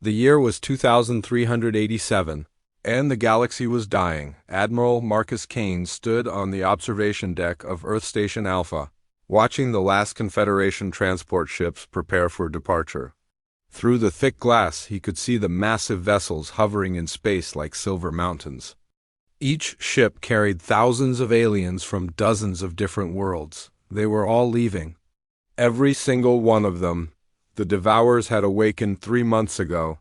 The year was 2387, and the galaxy was dying. Admiral Marcus Kane stood on the observation deck of Earth Station Alpha, watching the last Confederation transport ships prepare for departure. Through the thick glass, he could see the massive vessels hovering in space like silver mountains. Each ship carried thousands of aliens from dozens of different worlds. They were all leaving. Every single one of them. The Devourers had awakened 3 months ago.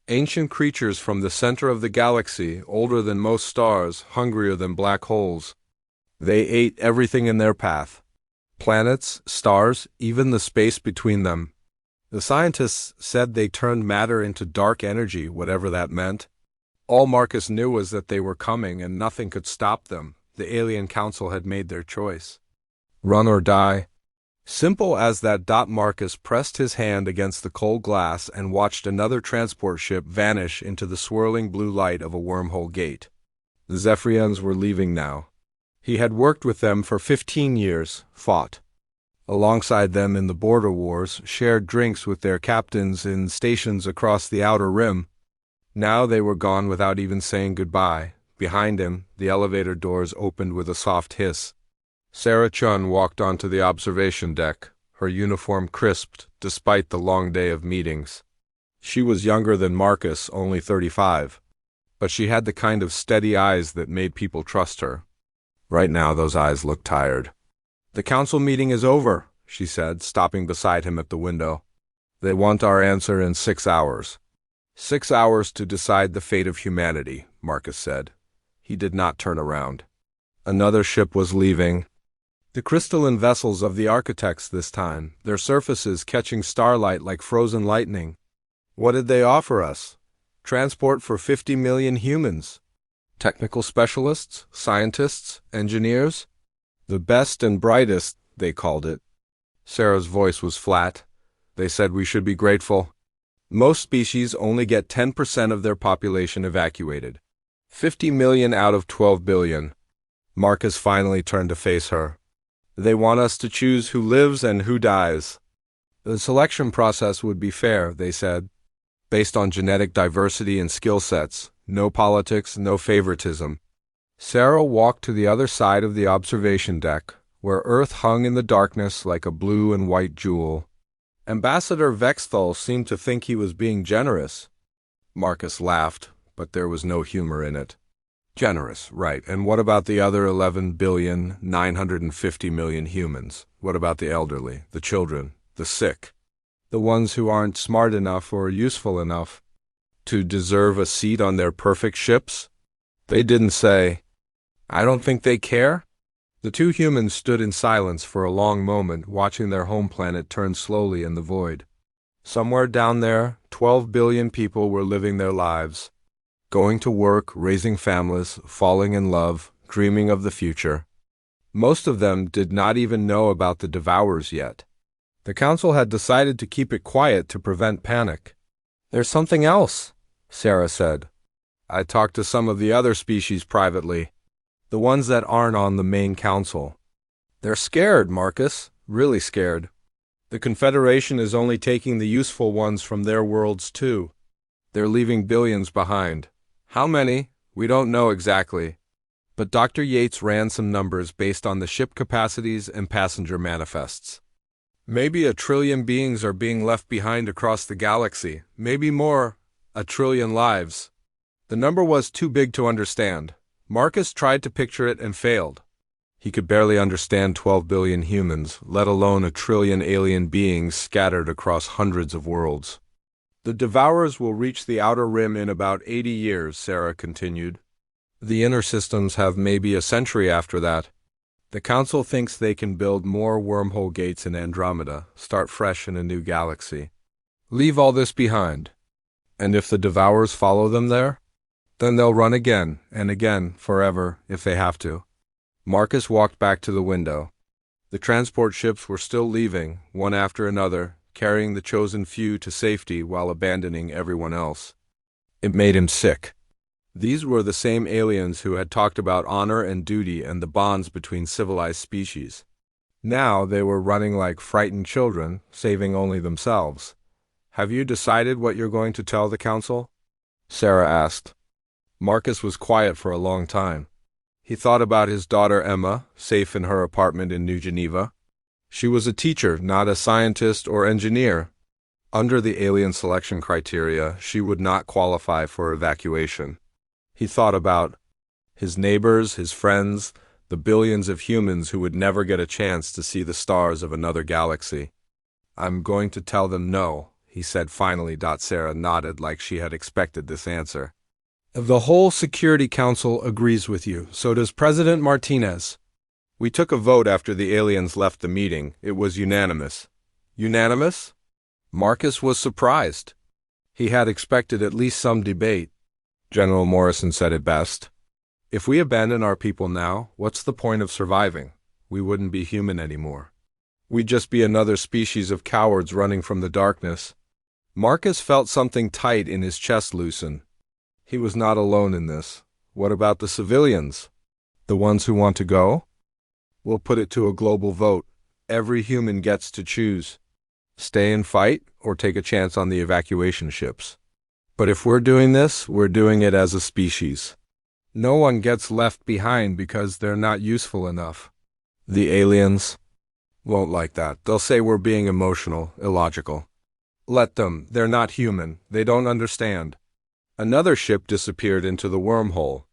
Ancient creatures from the center of the galaxy, older than most stars, hungrier than black holes. They ate everything in their path. Planets, stars, even the space between them. The scientists said they turned matter into dark energy, whatever that meant. All Marcus knew was that they were coming and nothing could stop them. The Alien Council had made their choice. Run or die. Simple as that. Marcus pressed his hand against the cold glass and watched another transport ship vanish into the swirling blue light of a wormhole gate. The Zephyrians were leaving now. He had worked with them for 15 years, fought alongside them in the border wars, shared drinks with their captains in stations across the outer rim. Now they were gone without even saying goodbye. Behind him, the elevator doors opened with a soft hiss. Sarah Chun walked onto the observation deck, her uniform crisped despite the long day of meetings. She was younger than Marcus, only 35, but she had the kind of steady eyes that made people trust her. Right now, those eyes looked tired. "The council meeting is over," she said, stopping beside him at the window. "They want our answer in 6 hours. 6 hours to decide the fate of humanity," Marcus said. He did not turn around. Another ship was leaving. The crystalline vessels of the architects this time, their surfaces catching starlight like frozen lightning. What did they offer us? Transport for 50 million humans. Technical specialists, scientists, engineers. The best and brightest, they called it. Sarah's voice was flat. They said we should be grateful. Most species only get 10% of their population evacuated. 50 million out of 12 billion. Marcus finally turned to face her. They want us to choose who lives and who dies. The selection process would be fair, they said, based on genetic diversity and skill sets. No politics, no favoritism. Sarah walked to the other side of the observation deck, where Earth hung in the darkness like a blue and white jewel. Ambassador Vexthal seemed to think he was being generous. Marcus laughed, but there was no humor in it. Generous, right. And what about the other 11,950,000,000 humans? What about the elderly, the children, the sick? The ones who aren't smart enough or useful enough to deserve a seat on their perfect ships? They didn't say. I don't think they care. The two humans stood in silence for a long moment, watching their home planet turn slowly in the void. Somewhere down there, 12 billion people were living their lives. Going to work, raising families, falling in love, dreaming of the future. Most of them did not even know about the Devourers yet. The council had decided to keep it quiet to prevent panic. There's something else, Sarah said. I talked to some of the other species privately, the ones that aren't on the main council. They're scared, Marcus, really scared. The Confederation is only taking the useful ones from their worlds too. They're leaving billions behind. How many? We don't know exactly. But Dr. Yates ran some numbers based on the ship capacities and passenger manifests. Maybe 1 trillion beings are being left behind across the galaxy. Maybe more. 1 trillion lives. The number was too big to understand. Marcus tried to picture it and failed. He could barely understand 12 billion humans, let alone 1 trillion alien beings scattered across hundreds of worlds. The Devourers will reach the outer rim in about 80 years, Sarah continued. The inner systems have maybe a century after that. The Council thinks they can build more wormhole gates in Andromeda, start fresh in a new galaxy. Leave all this behind. And if the Devourers follow them there, then they'll run again and again, forever, if they have to. Marcus walked back to the window. The transport ships were still leaving, one after another, carrying the chosen few to safety while abandoning everyone else. It made him sick. These were the same aliens who had talked about honor and duty and the bonds between civilized species. Now they were running like frightened children, saving only themselves. Have you decided what you're going to tell the council? Sarah asked. Marcus was quiet for a long time. He thought about his daughter Emma, safe in her apartment in New Geneva. She was a teacher, not a scientist or engineer. Under the alien selection criteria, she would not qualify for evacuation. He thought about his neighbors, his friends, the billions of humans who would never get a chance to see the stars of another galaxy. I'm going to tell them no, he said finally. Sarah nodded like she had expected this answer. The whole Security Council agrees with you. So does President Martinez. We took a vote after the aliens left the meeting. It was unanimous. Unanimous? Marcus was surprised. He had expected at least some debate. General Morrison said it best. If we abandon our people now, what's the point of surviving? We wouldn't be human anymore. We'd just be another species of cowards running from the darkness. Marcus felt something tight in his chest loosen. He was not alone in this. What about the civilians? The ones who want to go? We'll put it to a global vote. Every human gets to choose. Stay and fight, or take a chance on the evacuation ships. But if we're doing this, we're doing it as a species. No one gets left behind because they're not useful enough. The aliens won't like that. They'll say we're being emotional, illogical. Let them. They're not human. They don't understand. Another ship disappeared into the wormhole.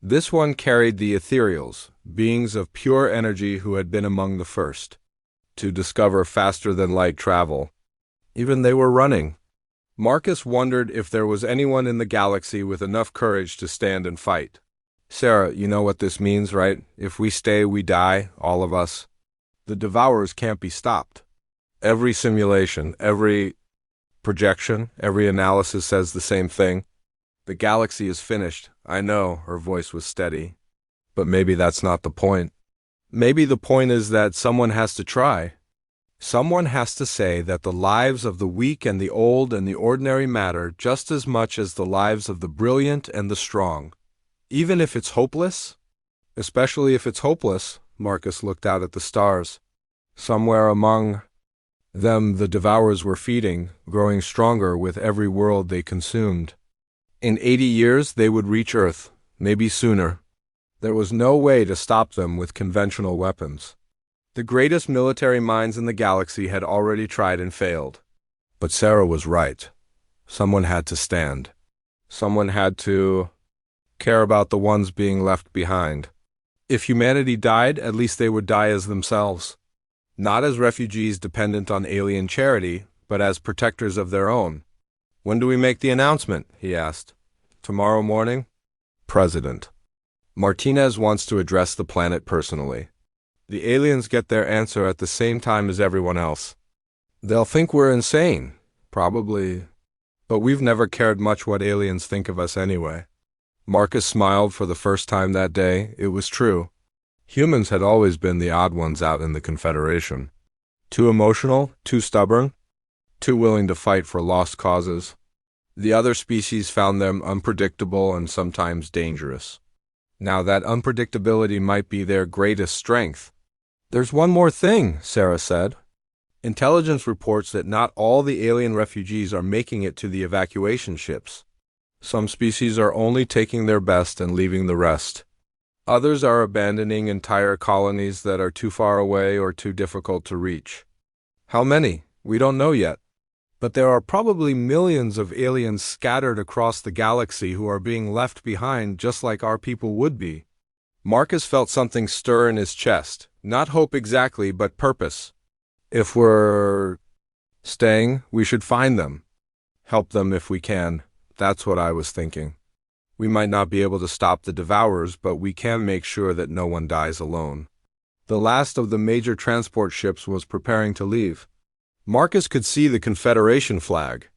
This one carried the ethereals, beings of pure energy who had been among the first to discover faster-than-light travel. Even they were running. Marcus wondered if there was anyone in the galaxy with enough courage to stand and fight. Sarah, you know what this means, right? If we stay, we die, all of us. The Devourers can't be stopped. Every simulation, every projection, every analysis says the same thing. The galaxy is finished. I know, her voice was steady. But maybe that's not the point. Maybe the point is that someone has to try. Someone has to say that the lives of the weak and the old and the ordinary matter just as much as the lives of the brilliant and the strong. Even if it's hopeless? Especially if it's hopeless, Marcus looked out at the stars. Somewhere among them the Devourers were feeding, growing stronger with every world they consumed. In 80 years they would reach Earth, maybe sooner. There was no way to stop them with conventional weapons. The greatest military minds in the galaxy had already tried and failed. But Sarah was right. Someone had to stand. Someone had to care about the ones being left behind. If humanity died, at least they would die as themselves. Not as refugees dependent on alien charity, but as protectors of their own. When do we make the announcement? He asked. Tomorrow morning? President. Martinez wants to address the planet personally. The aliens get their answer at the same time as everyone else. They'll think we're insane, probably. But we've never cared much what aliens think of us anyway. Marcus smiled for the first time that day. It was true. Humans had always been the odd ones out in the Confederation. Too emotional, too stubborn, too willing to fight for lost causes. The other species found them unpredictable and sometimes dangerous. Now that unpredictability might be their greatest strength. There's one more thing, Sarah said. Intelligence reports that not all the alien refugees are making it to the evacuation ships. Some species are only taking their best and leaving the rest. Others are abandoning entire colonies that are too far away or too difficult to reach. How many? We don't know yet. But there are probably millions of aliens scattered across the galaxy who are being left behind just like our people would be. Marcus felt something stir in his chest. Not hope exactly, but purpose. If we're staying, we should find them. Help them if we can. That's what I was thinking. We might not be able to stop the Devourers, but we can make sure that no one dies alone. The last of the major transport ships was preparing to leave. Marcus could see the Confederation flag.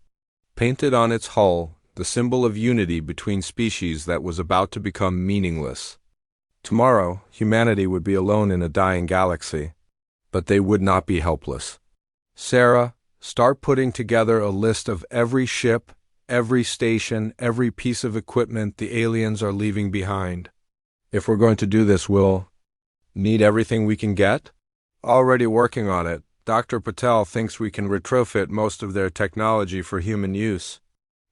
Painted on its hull, the symbol of unity between species that was about to become meaningless. Tomorrow, humanity would be alone in a dying galaxy. But they would not be helpless. Sarah, start putting together a list of every ship, every station, every piece of equipment the aliens are leaving behind. If we're going to do this, we'll need everything we can get? Already working on it. Dr. Patel thinks we can retrofit most of their technology for human use.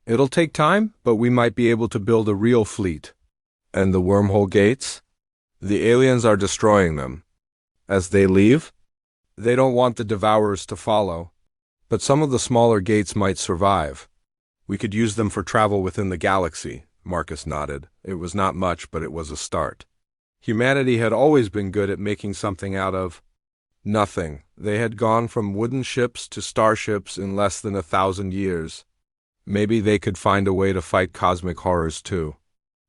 It'll take time, but we might be able to build a real fleet. And the wormhole gates? The aliens are destroying them. As they leave? They don't want the Devourers to follow. But some of the smaller gates might survive. We could use them for travel within the galaxy, Marcus nodded. It was not much, but it was a start. Humanity had always been good at making something out of nothing. They had gone from wooden ships to starships in less than 1,000 years. Maybe they could find a way to fight cosmic horrors too.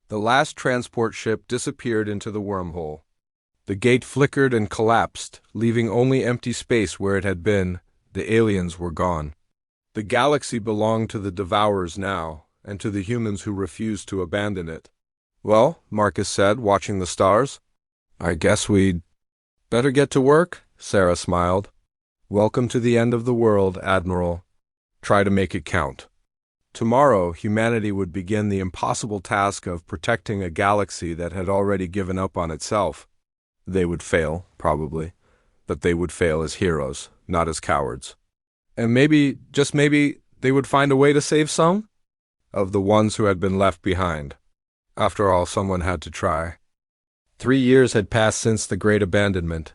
The last transport ship disappeared into the wormhole. The gate flickered and collapsed, leaving only empty space where it had been. The aliens were gone. The galaxy belonged to the Devourers now, and to the humans who refused to abandon it. Well, Marcus said, watching the stars. I guess we'd better get to work, Sarah smiled. Welcome to the end of the world, Admiral. Try to make it count. Tomorrow, humanity would begin the impossible task of protecting a galaxy that had already given up on itself. They would fail, probably, but they would fail as heroes, not as cowards. And maybe, just maybe, they would find a way to save some of the ones who had been left behind. After all, someone had to try. 3 years had passed since the Great Abandonment.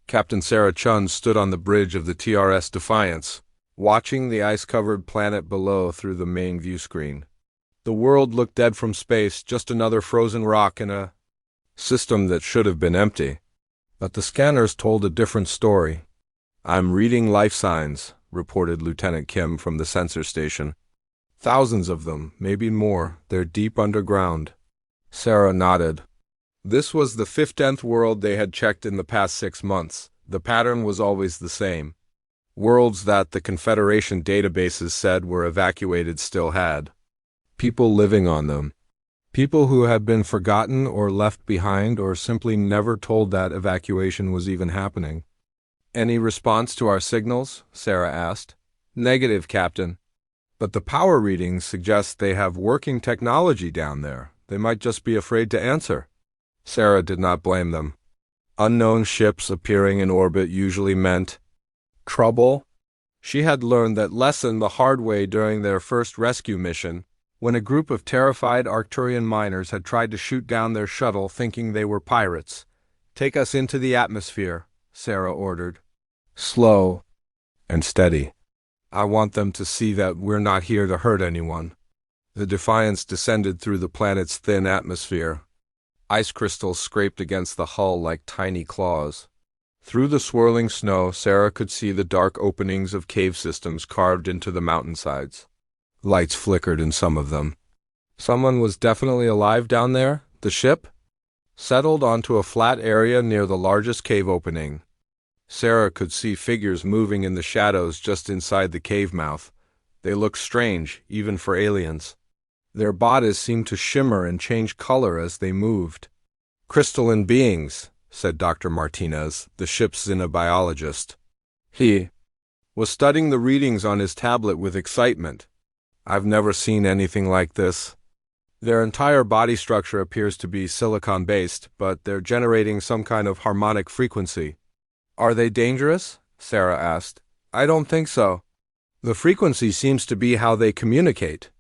Captain Sarah Chun stood on the bridge of the TRS Defiance, watching the ice-covered planet below through the main view screen. The world looked dead from space, just another frozen rock in a system that should have been empty. But the scanners told a different story. I'm reading life signs, reported Lieutenant Kim from the sensor station. Thousands of them, maybe more. They're deep underground. Sarah nodded. This was the 15th world they had checked in the past 6 months. The pattern was always the same. Worlds that the Confederation databases said were evacuated still had people living on them. People who had been forgotten or left behind or simply never told that evacuation was even happening. Any response to our signals? Sarah asked. Negative, Captain. But the power readings suggest they have working technology down there. They might just be afraid to answer. Sarah did not blame them. Unknown ships appearing in orbit usually meant trouble. She had learned that lesson the hard way during their first rescue mission, when a group of terrified Arcturian miners had tried to shoot down their shuttle thinking they were pirates. Take us into the atmosphere, Sarah ordered. Slow and steady. I want them to see that we're not here to hurt anyone. The Defiance descended through the planet's thin atmosphere. Ice crystals scraped against the hull like tiny claws. Through the swirling snow, Sarah could see the dark openings of cave systems carved into the mountainsides. Lights flickered in some of them. Someone was definitely alive down there? The ship? Settled onto a flat area near the largest cave opening. Sarah could see figures moving in the shadows just inside the cave mouth. They looked strange, even for aliens. Their bodies seemed to shimmer and change color as they moved. Crystalline beings, said Dr. Martinez, the ship's xenobiologist. He was studying the readings on his tablet with excitement. I've never seen anything like this. Their entire body structure appears to be silicon-based, but they're generating some kind of harmonic frequency. Are they dangerous? Sarah asked. I don't think so. The frequency seems to be how they communicate.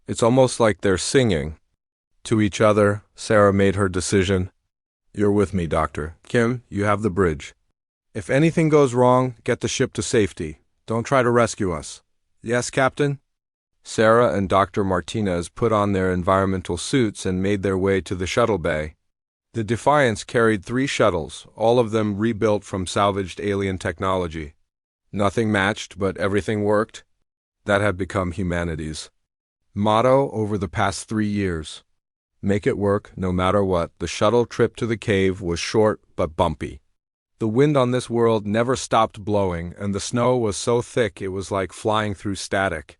It's almost like they're singing. To each other, Sarah made her decision. You're with me, Doctor. Kim, you have the bridge. If anything goes wrong, get the ship to safety. Don't try to rescue us. Yes, Captain? Sarah and Dr. Martinez put on their environmental suits and made their way to the shuttle bay. The Defiance carried 3 shuttles, all of them rebuilt from salvaged alien technology. Nothing matched, but everything worked. That had become humanity's motto over the past 3 years. Make it work, no matter what. The shuttle trip to the cave was short but bumpy. The wind on this world never stopped blowing, and the snow was so thick it was like flying through static.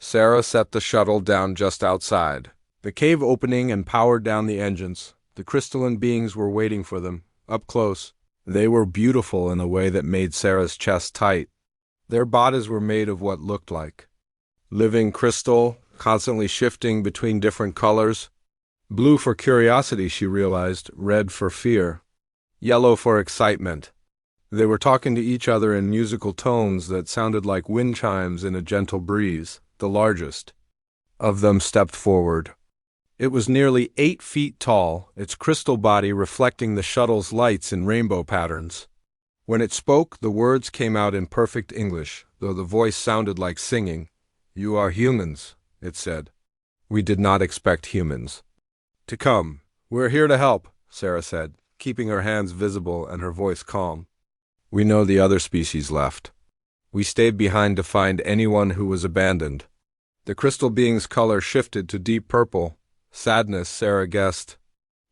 Sarah set the shuttle down just outside the cave opening and powered down the engines. The crystalline beings were waiting for them, up close. They were beautiful in a way that made Sarah's chest tight. Their bodies were made of what looked like living crystal, constantly shifting between different colors. Blue for curiosity, she realized, red for fear, yellow for excitement. They were talking to each other in musical tones that sounded like wind chimes in a gentle breeze. The largest of them stepped forward. It was nearly 8 feet tall, its crystal body reflecting the shuttle's lights in rainbow patterns. When it spoke, the words came out in perfect English, though the voice sounded like singing. "You are humans," it said. "We did not expect humans to come. We're here to help," Sarah said, keeping her hands visible and her voice calm. "We know the other species left. We stayed behind to find anyone who was abandoned." The crystal being's color shifted to deep purple. Sadness, Sarah guessed.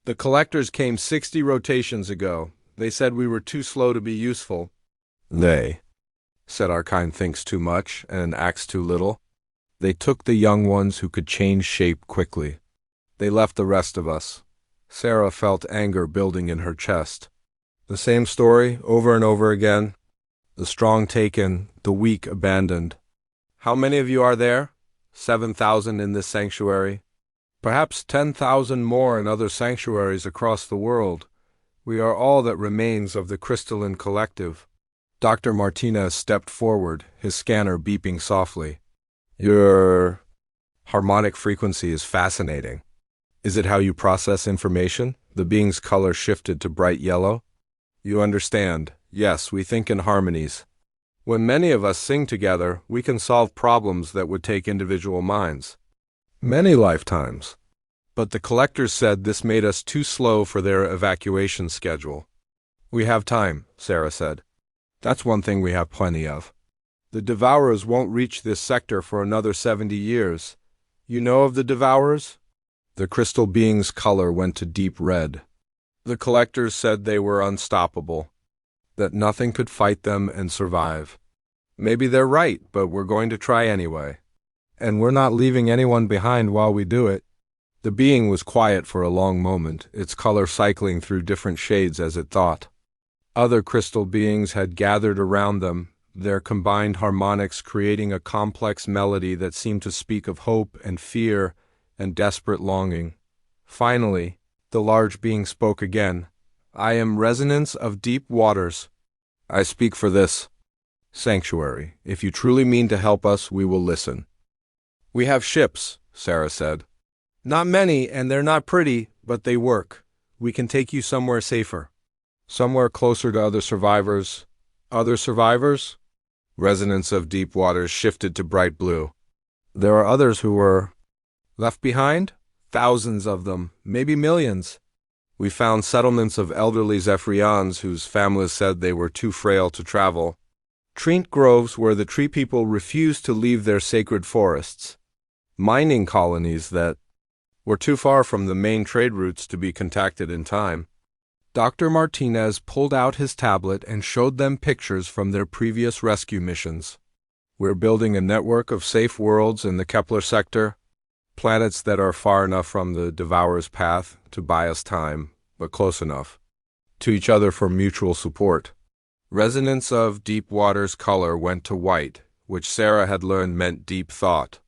"The collectors came 60 rotations ago. They said we were too slow to be useful." "They," said our kind, thinks too much and acts too little. "They took the young ones who could change shape quickly. They left the rest of us." Sarah felt anger building in her chest. The same story, over and over again. The strong taken, the weak abandoned. How many of you are there? 7,000 in this sanctuary. Perhaps 10,000 more in other sanctuaries across the world. We are all that remains of the crystalline collective. Dr. Martinez stepped forward, his scanner beeping softly. "Your harmonic frequency is fascinating. Is it how you process information?" The being's color shifted to bright yellow. "You understand. Yes, we think in harmonies. When many of us sing together, we can solve problems that would take individual minds many lifetimes. But the collectors said this made us too slow for their evacuation schedule." "We have time," Sarah said. "That's one thing we have plenty of. The Devourers won't reach this sector for another 70 years. You know of the Devourers?" The crystal being's color went to deep red. "The collectors said they were unstoppable, that nothing could fight them and survive. Maybe they're right, but we're going to try anyway. And we're not leaving anyone behind while we do it." The being was quiet for a long moment, its color cycling through different shades as it thought. Other crystal beings had gathered around them, their combined harmonics creating a complex melody that seemed to speak of hope and fear and desperate longing. Finally, the large being spoke again. "I am resonance of deep waters. I speak for this sanctuary. If you truly mean to help us, we will listen." "We have ships," Sarah said. "Not many, and they're not pretty, but they work. We can take you somewhere safer. Somewhere closer to other survivors." "Other survivors?" Resonance of deep waters shifted to bright blue. "There are others who were left behind? Thousands of them, maybe millions. We found settlements of elderly Zephyrians whose families said they were too frail to travel. Treant groves where the tree people refused to leave their sacred forests. Mining colonies that were too far from the main trade routes to be contacted in time." Dr. Martinez pulled out his tablet and showed them pictures from their previous rescue missions. "We're building a network of safe worlds in the Kepler sector, planets that are far enough from the Devourer's path to buy us time, but close enough to each other for mutual support." Resonance of deep water's color went to white, which Sarah had learned meant deep thought.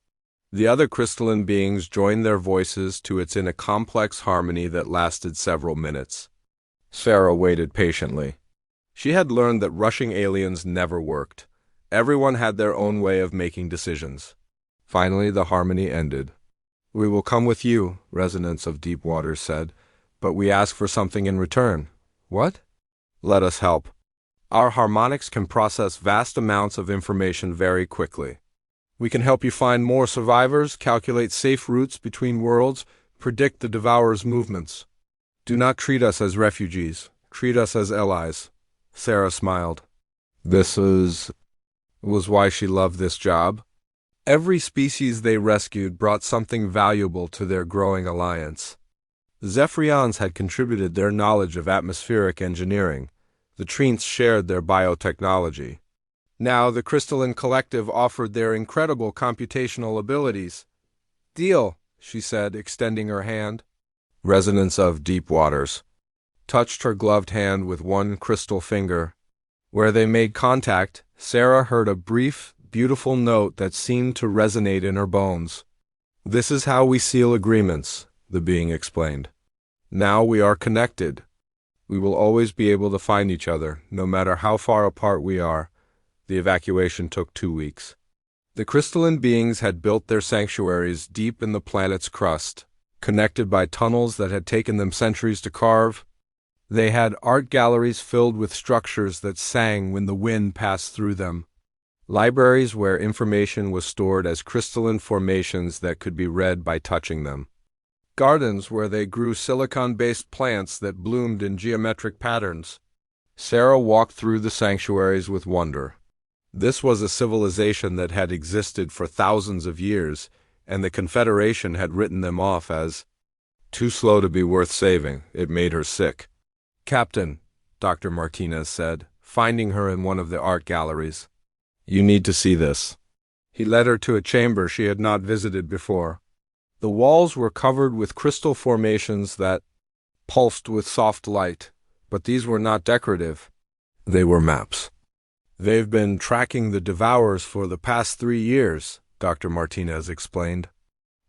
The other crystalline beings joined their voices to it in a complex harmony that lasted several minutes. Sarah waited patiently. She had learned that rushing aliens never worked. Everyone had their own way of making decisions. Finally, the harmony ended. "We will come with you," Resonance of Deep Waters said, "but we ask for something in return." "What?" "Let us help. Our harmonics can process vast amounts of information very quickly. We can help you find more survivors, calculate safe routes between worlds, predict the Devourer's movements. Do not treat us as refugees. Treat us as allies." Sarah smiled. This was why she loved this job. Every species they rescued brought something valuable to their growing alliance. The Zephyrians had contributed their knowledge of atmospheric engineering. The Treants shared their biotechnology. Now the crystalline collective offered their incredible computational abilities. "Deal," she said, extending her hand. Resonance of Deep Waters touched her gloved hand with one crystal finger. Where they made contact, Sarah heard a brief, beautiful note that seemed to resonate in her bones. "This is how we seal agreements," the being explained. "Now we are connected. We will always be able to find each other, no matter how far apart we are. The evacuation took 2 weeks. The crystalline beings had built their sanctuaries deep in the planet's crust, connected by tunnels that had taken them centuries to carve. They had art galleries filled with structures that sang when the wind passed through them, libraries where information was stored as crystalline formations that could be read by touching them, gardens where they grew silicon-based plants that bloomed in geometric patterns. Sarah walked through the sanctuaries with wonder. This was a civilization that had existed for thousands of years, and the Confederation had written them off as too slow to be worth saving. It made her sick. "Captain," Dr. Martinez said, finding her in one of the art galleries. "You need to see this." He led her to a chamber she had not visited before. The walls were covered with crystal formations that pulsed with soft light, but these were not decorative. They were maps. "They've been tracking the Devourers for the past 3 years," Dr. Martinez explained.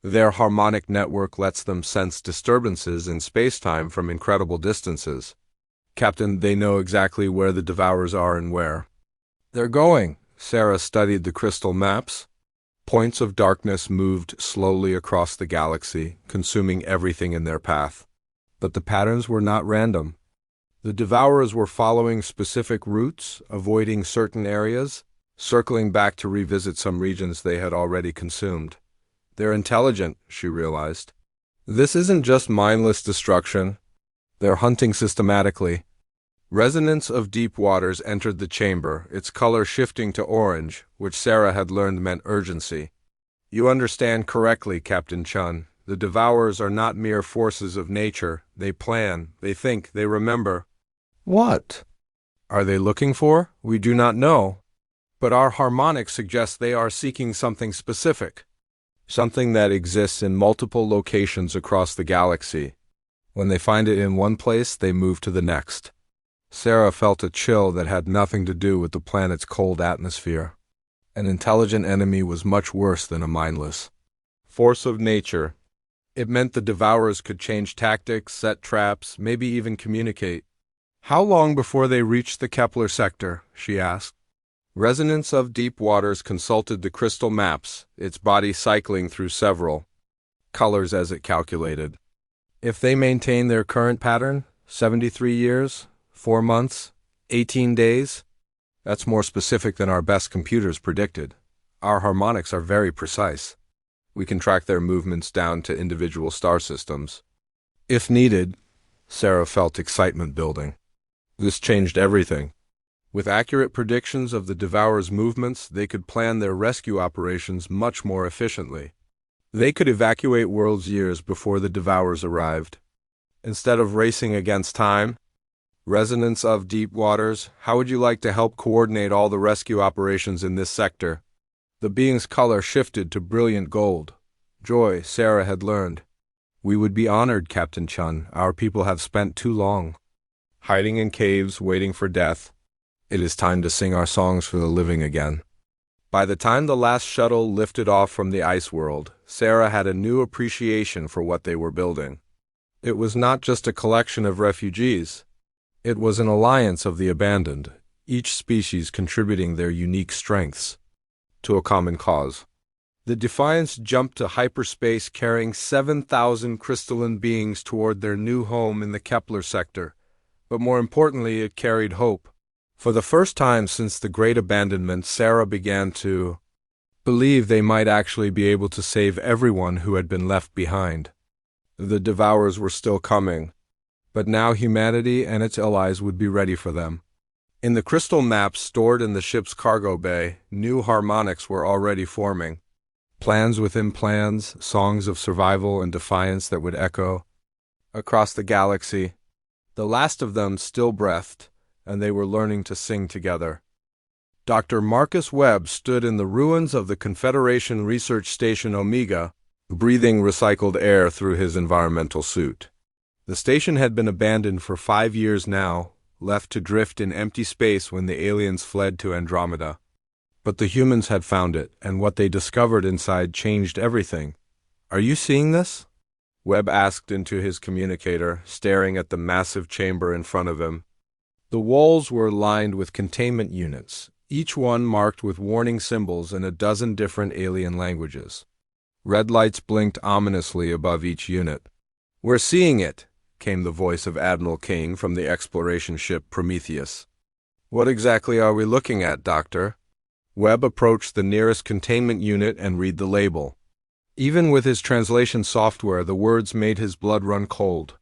"Their harmonic network lets them sense disturbances in space-time from incredible distances. Captain, they know exactly where the Devourers are and where they're going." Sarah studied the crystal maps. Points of darkness moved slowly across the galaxy, consuming everything in their path. But the patterns were not random. The Devourers were following specific routes, avoiding certain areas, circling back to revisit some regions they had already consumed. They're intelligent, she realized. This isn't just mindless destruction. They're hunting systematically. Resonance of deep waters entered the chamber, its color shifting to orange, which Sarah had learned meant urgency. "You understand correctly, Captain Chun. The Devourers are not mere forces of nature. They plan, they think, they remember." "What are they looking for? We do not know. But our harmonics suggest they are seeking something specific. Something that exists in multiple locations across the galaxy. When they find it in one place, they move to the next." Sarah felt a chill that had nothing to do with the planet's cold atmosphere. An intelligent enemy was much worse than a mindless force of nature. It meant the Devourers could change tactics, set traps, maybe even communicate. "How long before they reached the Kepler sector?" she asked. Resonance of Deep Waters consulted the crystal maps, its body cycling through several colors as it calculated. "If they maintain their current pattern, 73 years, 4 months, 18 days, that's more specific than our best computers predicted. Our harmonics are very precise. We can track their movements down to individual star systems. If needed." Sarah felt excitement building. This changed everything. With accurate predictions of the Devourers' movements, they could plan their rescue operations much more efficiently. They could evacuate worlds years before the Devourers arrived. Instead of racing against time, "Resonance of Deep Waters, how would you like to help coordinate all the rescue operations in this sector?" The being's color shifted to brilliant gold. Joy, Sarah had learned. "We would be honored, Captain Chun. Our people have spent too long hiding in caves, waiting for death. It is time to sing our songs for the living again." By the time the last shuttle lifted off from the ice world, Sarah had a new appreciation for what they were building. It was not just a collection of refugees. It was an alliance of the abandoned, each species contributing their unique strengths to a common cause. The Defiance jumped to hyperspace carrying 7,000 crystalline beings toward their new home in the Kepler sector, but more importantly, it carried hope. For the first time since the Great Abandonment, Sarah began to believe they might actually be able to save everyone who had been left behind. The Devourers were still coming, but now humanity and its allies would be ready for them. In the crystal maps stored in the ship's cargo bay, new harmonics were already forming. Plans within plans, songs of survival and defiance that would echo across the galaxy. The last of them still breathed, and they were learning to sing together. Dr. Marcus Webb stood in the ruins of the Confederation Research Station Omega, breathing recycled air through his environmental suit. The station had been abandoned for 5 years now, left to drift in empty space when the aliens fled to Andromeda. But the humans had found it, and what they discovered inside changed everything. "Are you seeing this?" Webb asked into his communicator, staring at the massive chamber in front of him. The walls were lined with containment units, each one marked with warning symbols in a dozen different alien languages. Red lights blinked ominously above each unit. "We're seeing it," came the voice of Admiral Kane from the exploration ship Prometheus. "What exactly are we looking at, Doctor?" Webb approached the nearest containment unit and read the label. Even with his translation software, the words made his blood run cold.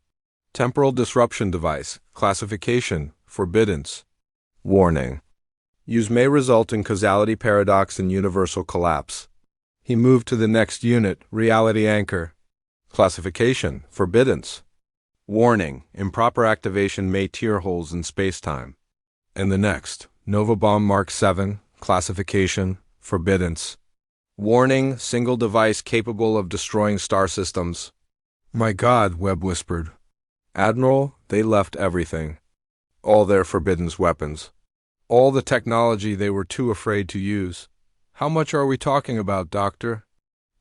Temporal disruption device. Classification. Forbiddance. Warning. Use may result in causality paradox and universal collapse. He moved to the next unit, reality anchor. Classification. Forbiddance. Warning. Improper activation may tear holes in space-time. And the next, Nova Bomb Mark 7. Classification. Forbiddance. Warning. Single device capable of destroying star systems. "My God," Webb whispered. "Admiral, they left everything. All their forbiddance weapons. All the technology they were too afraid to use. How much are we talking about, Doctor?"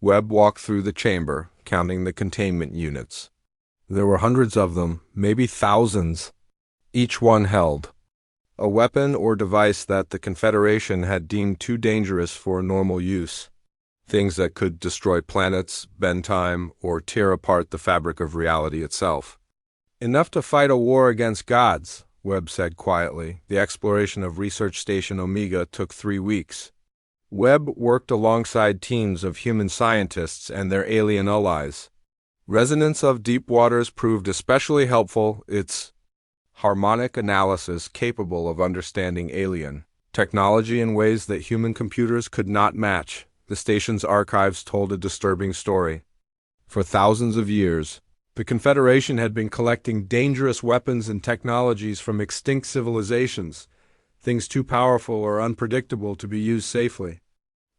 Webb walked through the chamber, counting the containment units. There were hundreds of them, maybe thousands. Each one held a weapon or device that the Confederation had deemed too dangerous for normal use. Things that could destroy planets, bend time, or tear apart the fabric of reality itself. "Enough to fight a war against gods," Webb said quietly. The exploration of Research Station Omega took 3 weeks. Webb worked alongside teams of human scientists and their alien allies. Resonance of deep waters proved especially helpful, its harmonic analysis capable of understanding alien technology in ways that human computers could not match. The station's archives told a disturbing story. For thousands of years, the Confederation had been collecting dangerous weapons and technologies from extinct civilizations, things too powerful or unpredictable to be used safely.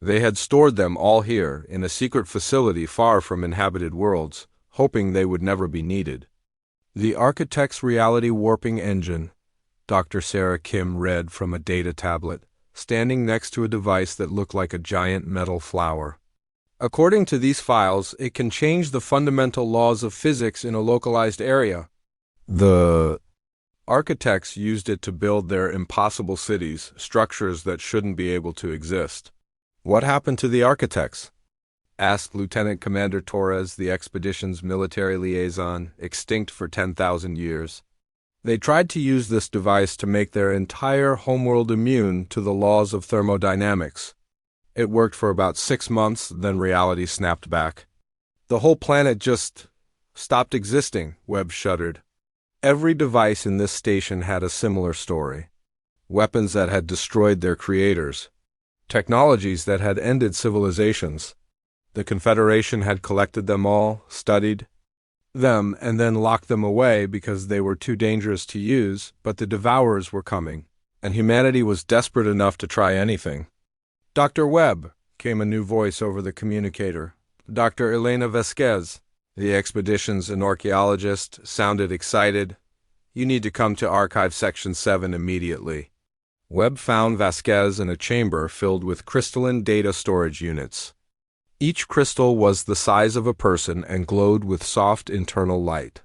They had stored them all here, in a secret facility far from inhabited worlds, hoping they would never be needed. "The Architect's Reality Warping Engine," Dr. Sarah Kim read from a data tablet, standing next to a device that looked like a giant metal flower. "According to these files, it can change the fundamental laws of physics in a localized area. The architects used it to build their impossible cities, structures that shouldn't be able to exist." "What happened to the architects?" asked Lieutenant Commander Torres, the expedition's military liaison, extinct for 10,000 years. "They tried to use this device to make their entire homeworld immune to the laws of thermodynamics. It worked for about 6 months, then reality snapped back. The whole planet just stopped existing," Webb shuddered. Every device in this station had a similar story. Weapons that had destroyed their creators. Technologies that had ended civilizations. The Confederation had collected them all, studied them, and then locked them away because they were too dangerous to use, but the Devourers were coming, and humanity was desperate enough to try anything. "Dr. Webb," came a new voice over the communicator. "Dr. Elena Vasquez." The expedition's an archaeologist, sounded excited. "You need to come to Archive Section 7 immediately." Webb found Vasquez in a chamber filled with crystalline data storage units. Each crystal was the size of a person and glowed with soft internal light.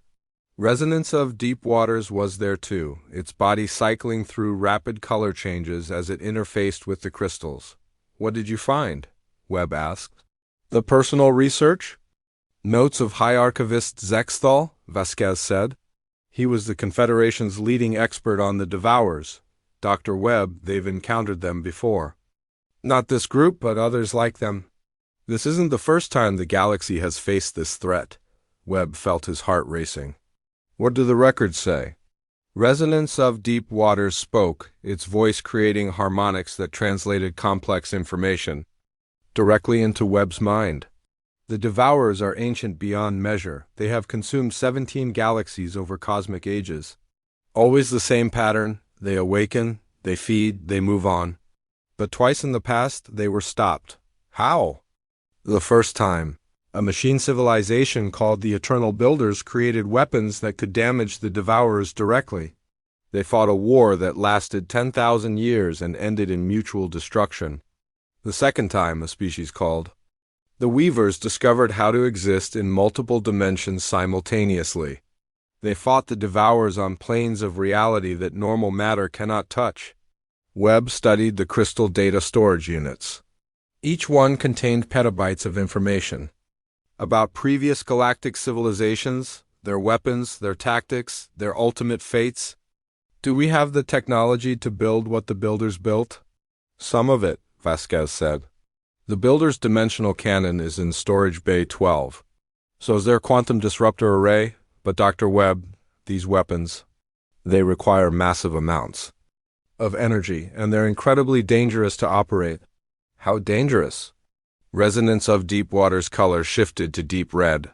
Resonance of deep waters was there too, its body cycling through rapid color changes as it interfaced with the crystals. "What did you find?" Webb asked. "The personal research? Notes of High Archivist Zexthal," Vasquez said. He was the Confederation's leading expert on the Devourers. "Dr. Webb, they've encountered them before. Not this group, but others like them. This isn't the first time the galaxy has faced this threat." Webb felt his heart racing. "What do the records say?" Resonance of deep waters spoke, its voice creating harmonics that translated complex information directly into Webb's mind. "The Devourers are ancient beyond measure. They have consumed 17 galaxies over cosmic ages. Always the same pattern. They awaken, they feed, they move on. But twice in the past, they were stopped. How? The first time, a machine civilization called the Eternal Builders created weapons that could damage the Devourers directly. They fought a war that lasted 10,000 years and ended in mutual destruction. The second time, a species called The Weavers discovered how to exist in multiple dimensions simultaneously. They fought the Devourers on planes of reality that normal matter cannot touch. Webb studied the crystal data storage units. Each one contained petabytes of information about previous galactic civilizations, their weapons, their tactics, their ultimate fates. Do we have the technology to build what the Builders built? Some of it, Vasquez said. The Builders' dimensional cannon is in Storage Bay 12. So is their quantum disruptor array, but Dr. Webb, these weapons, they require massive amounts of energy, and they're incredibly dangerous to operate. How dangerous? Resonance of Deepwater's color shifted to deep red.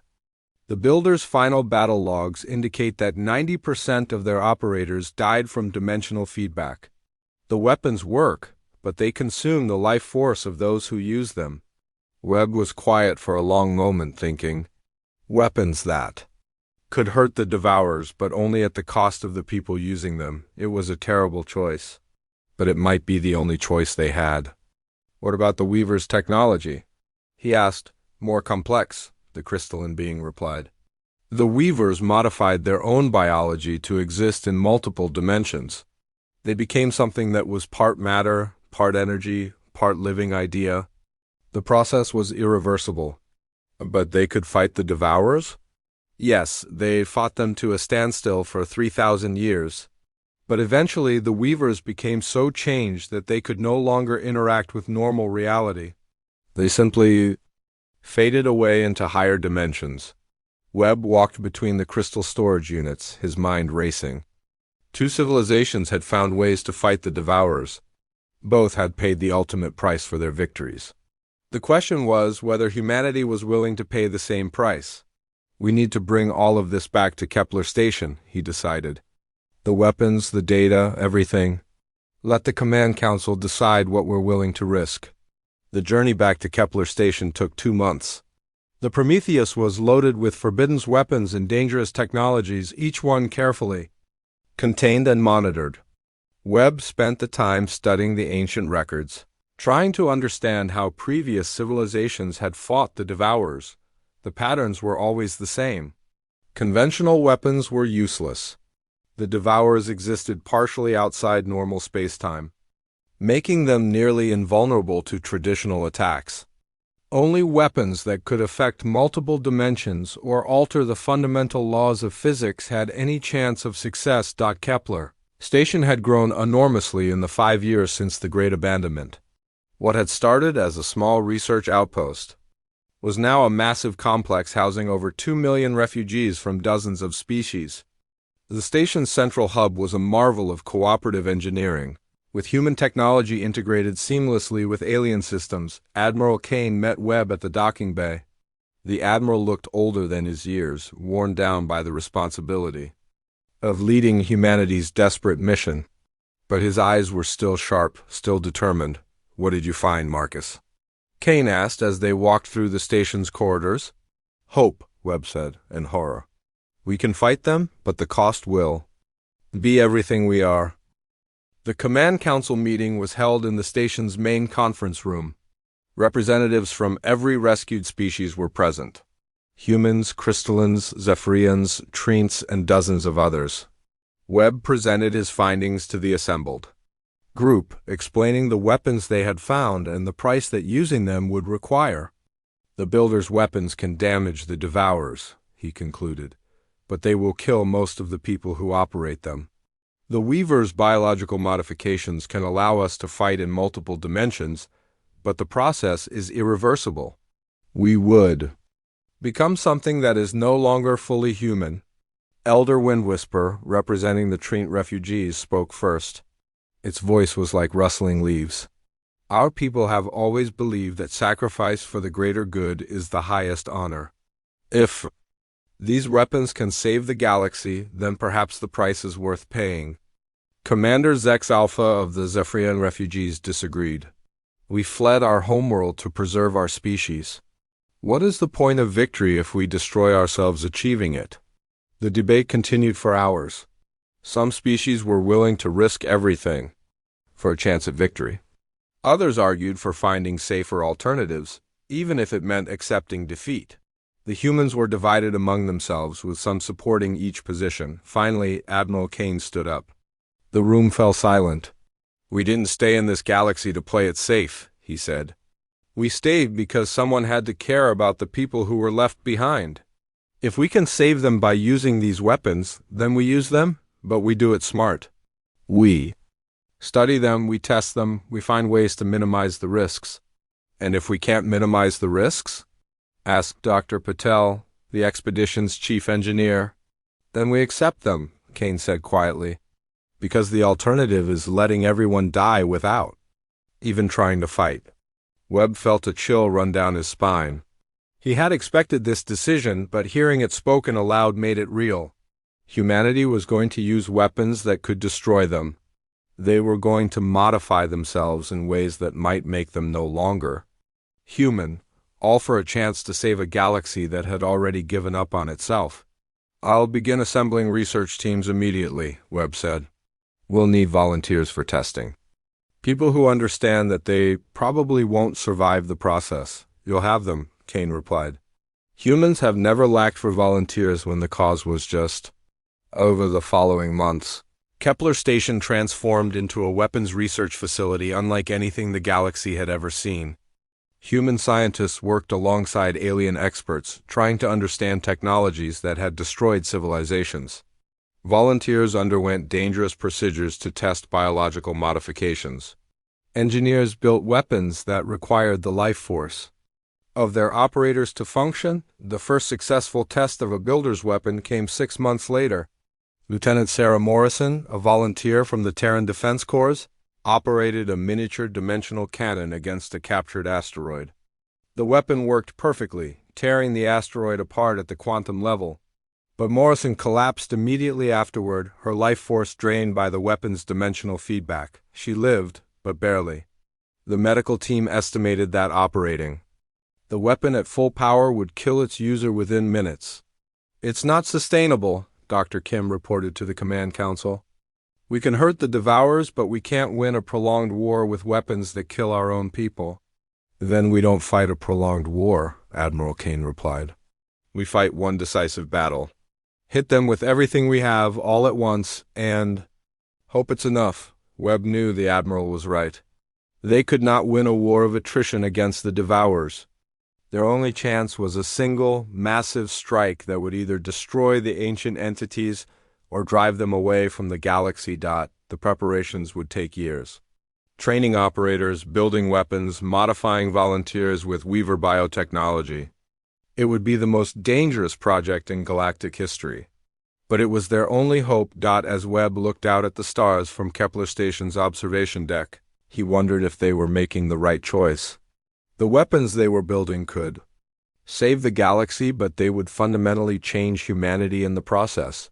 The Builders' final battle logs indicate that 90% of their operators died from dimensional feedback. The weapons work, but they consume the life force of those who use them. Webb was quiet for a long moment, thinking, weapons that could hurt the Devourers, but only at the cost of the people using them. It was a terrible choice, but it might be the only choice they had. What about the Weavers' technology? He asked. More complex, the crystalline being replied. The Weavers modified their own biology to exist in multiple dimensions. They became something that was part matter, part energy, part living idea. The process was irreversible. But they could fight the Devourers? Yes, they fought them to a standstill for 3,000 years. But eventually the Weavers became so changed that they could no longer interact with normal reality. They simply faded away into higher dimensions. Webb walked between the crystal storage units, his mind racing. Two civilizations had found ways to fight the Devourers. Both had paid the ultimate price for their victories. The question was whether humanity was willing to pay the same price. We need to bring all of this back to Kepler Station, he decided. The weapons, the data, everything. Let the Command Council decide what we're willing to risk. The journey back to Kepler Station took 2 months. The Prometheus was loaded with forbidden weapons and dangerous technologies, each one carefully contained and monitored. Webb spent the time studying the ancient records, trying to understand how previous civilizations had fought the Devourers. The patterns were always the same. Conventional weapons were useless. The Devourers existed partially outside normal space-time, making them nearly invulnerable to traditional attacks. Only weapons that could affect multiple dimensions or alter the fundamental laws of physics had any chance of success. Kepler Station had grown enormously in the 5 years since the Great Abandonment. What had started as a small research outpost was now a massive complex housing over 2 million refugees from dozens of species. The station's central hub was a marvel of cooperative engineering, with human technology integrated seamlessly with alien systems. Admiral Kane met Webb at the docking bay. The admiral looked older than his years, worn down by the responsibility of leading humanity's desperate mission. But his eyes were still sharp, still determined. What did you find, Marcus? Kane asked as they walked through the station's corridors. Hope, Webb said, in horror. We can fight them, but the cost will be everything we are. The Command Council meeting was held in the station's main conference room. Representatives from every rescued species were present. Humans, crystallines, Zephyrians, Trents, and dozens of others. Webb presented his findings to the assembled group, explaining the weapons they had found and the price that using them would require. The Builders' weapons can damage the Devourers, he concluded, but they will kill most of the people who operate them. The Weavers' biological modifications can allow us to fight in multiple dimensions, but the process is irreversible. We would become something that is no longer fully human. Elder Windwhisper, representing the Trent refugees, spoke first. Its voice was like rustling leaves. Our people have always believed that sacrifice for the greater good is the highest honor. If these weapons can save the galaxy, then perhaps the price is worth paying. Commander Zex Alpha of the Zephyrian refugees disagreed. We fled our homeworld to preserve our species. What is the point of victory if we destroy ourselves achieving it? The debate continued for hours. Some species were willing to risk everything for a chance at victory. Others argued for finding safer alternatives, even if it meant accepting defeat. The humans were divided among themselves, with some supporting each position. Finally, Admiral Kane stood up. The room fell silent. "We didn't stay in this galaxy to play it safe," he said. "We stayed because someone had to care about the people who were left behind. If we can save them by using these weapons, then we use them, but we do it smart. We study them, we test them, we find ways to minimize the risks." "And if we can't minimize the risks?" asked Dr. Patel, the expedition's chief engineer. "Then we accept them," Kane said quietly, "because the alternative is letting everyone die without even trying to fight." Webb felt a chill run down his spine. He had expected this decision, but hearing it spoken aloud made it real. Humanity was going to use weapons that could destroy them. They were going to modify themselves in ways that might make them no longer human, all for a chance to save a galaxy that had already given up on itself. "I'll begin assembling research teams immediately," Webb said. "We'll need volunteers for testing. People who understand that they probably won't survive the process. You'll have them," Kane replied. Humans have never lacked for volunteers when the cause was just. Over the following months, Kepler Station transformed into a weapons research facility unlike anything the galaxy had ever seen. Human scientists worked alongside alien experts, trying to understand technologies that had destroyed civilizations. Volunteers underwent dangerous procedures to test biological modifications. Engineers built weapons that required the life force of their operators to function. The first successful test of a builder's weapon came 6 months later. Lieutenant Sarah Morrison, a volunteer from the Terran Defense Corps, operated a miniature dimensional cannon against a captured asteroid. The weapon worked perfectly, tearing the asteroid apart at the quantum level. But Morrison collapsed immediately afterward, her life force drained by the weapon's dimensional feedback. She lived, but barely. The medical team estimated that operating the weapon at full power would kill its user within minutes. "It's not sustainable," Dr. Kim reported to the Command Council. "We can hurt the Devourers, but we can't win a prolonged war with weapons that kill our own people." "Then we don't fight a prolonged war," Admiral Kane replied. "We fight one decisive battle. Hit them with everything we have, all at once, and hope it's enough." Webb knew the Admiral was right. They could not win a war of attrition against the Devourers. Their only chance was a single, massive strike that would either destroy the ancient entities or drive them away from the galaxy. The preparations would take years. Training operators, building weapons, modifying volunteers with Weaver biotechnology. It would be the most dangerous project in galactic history. But it was their only hope. As Webb looked out at the stars from Kepler Station's observation deck, he wondered if they were making the right choice. The weapons they were building could save the galaxy, but they would fundamentally change humanity in the process.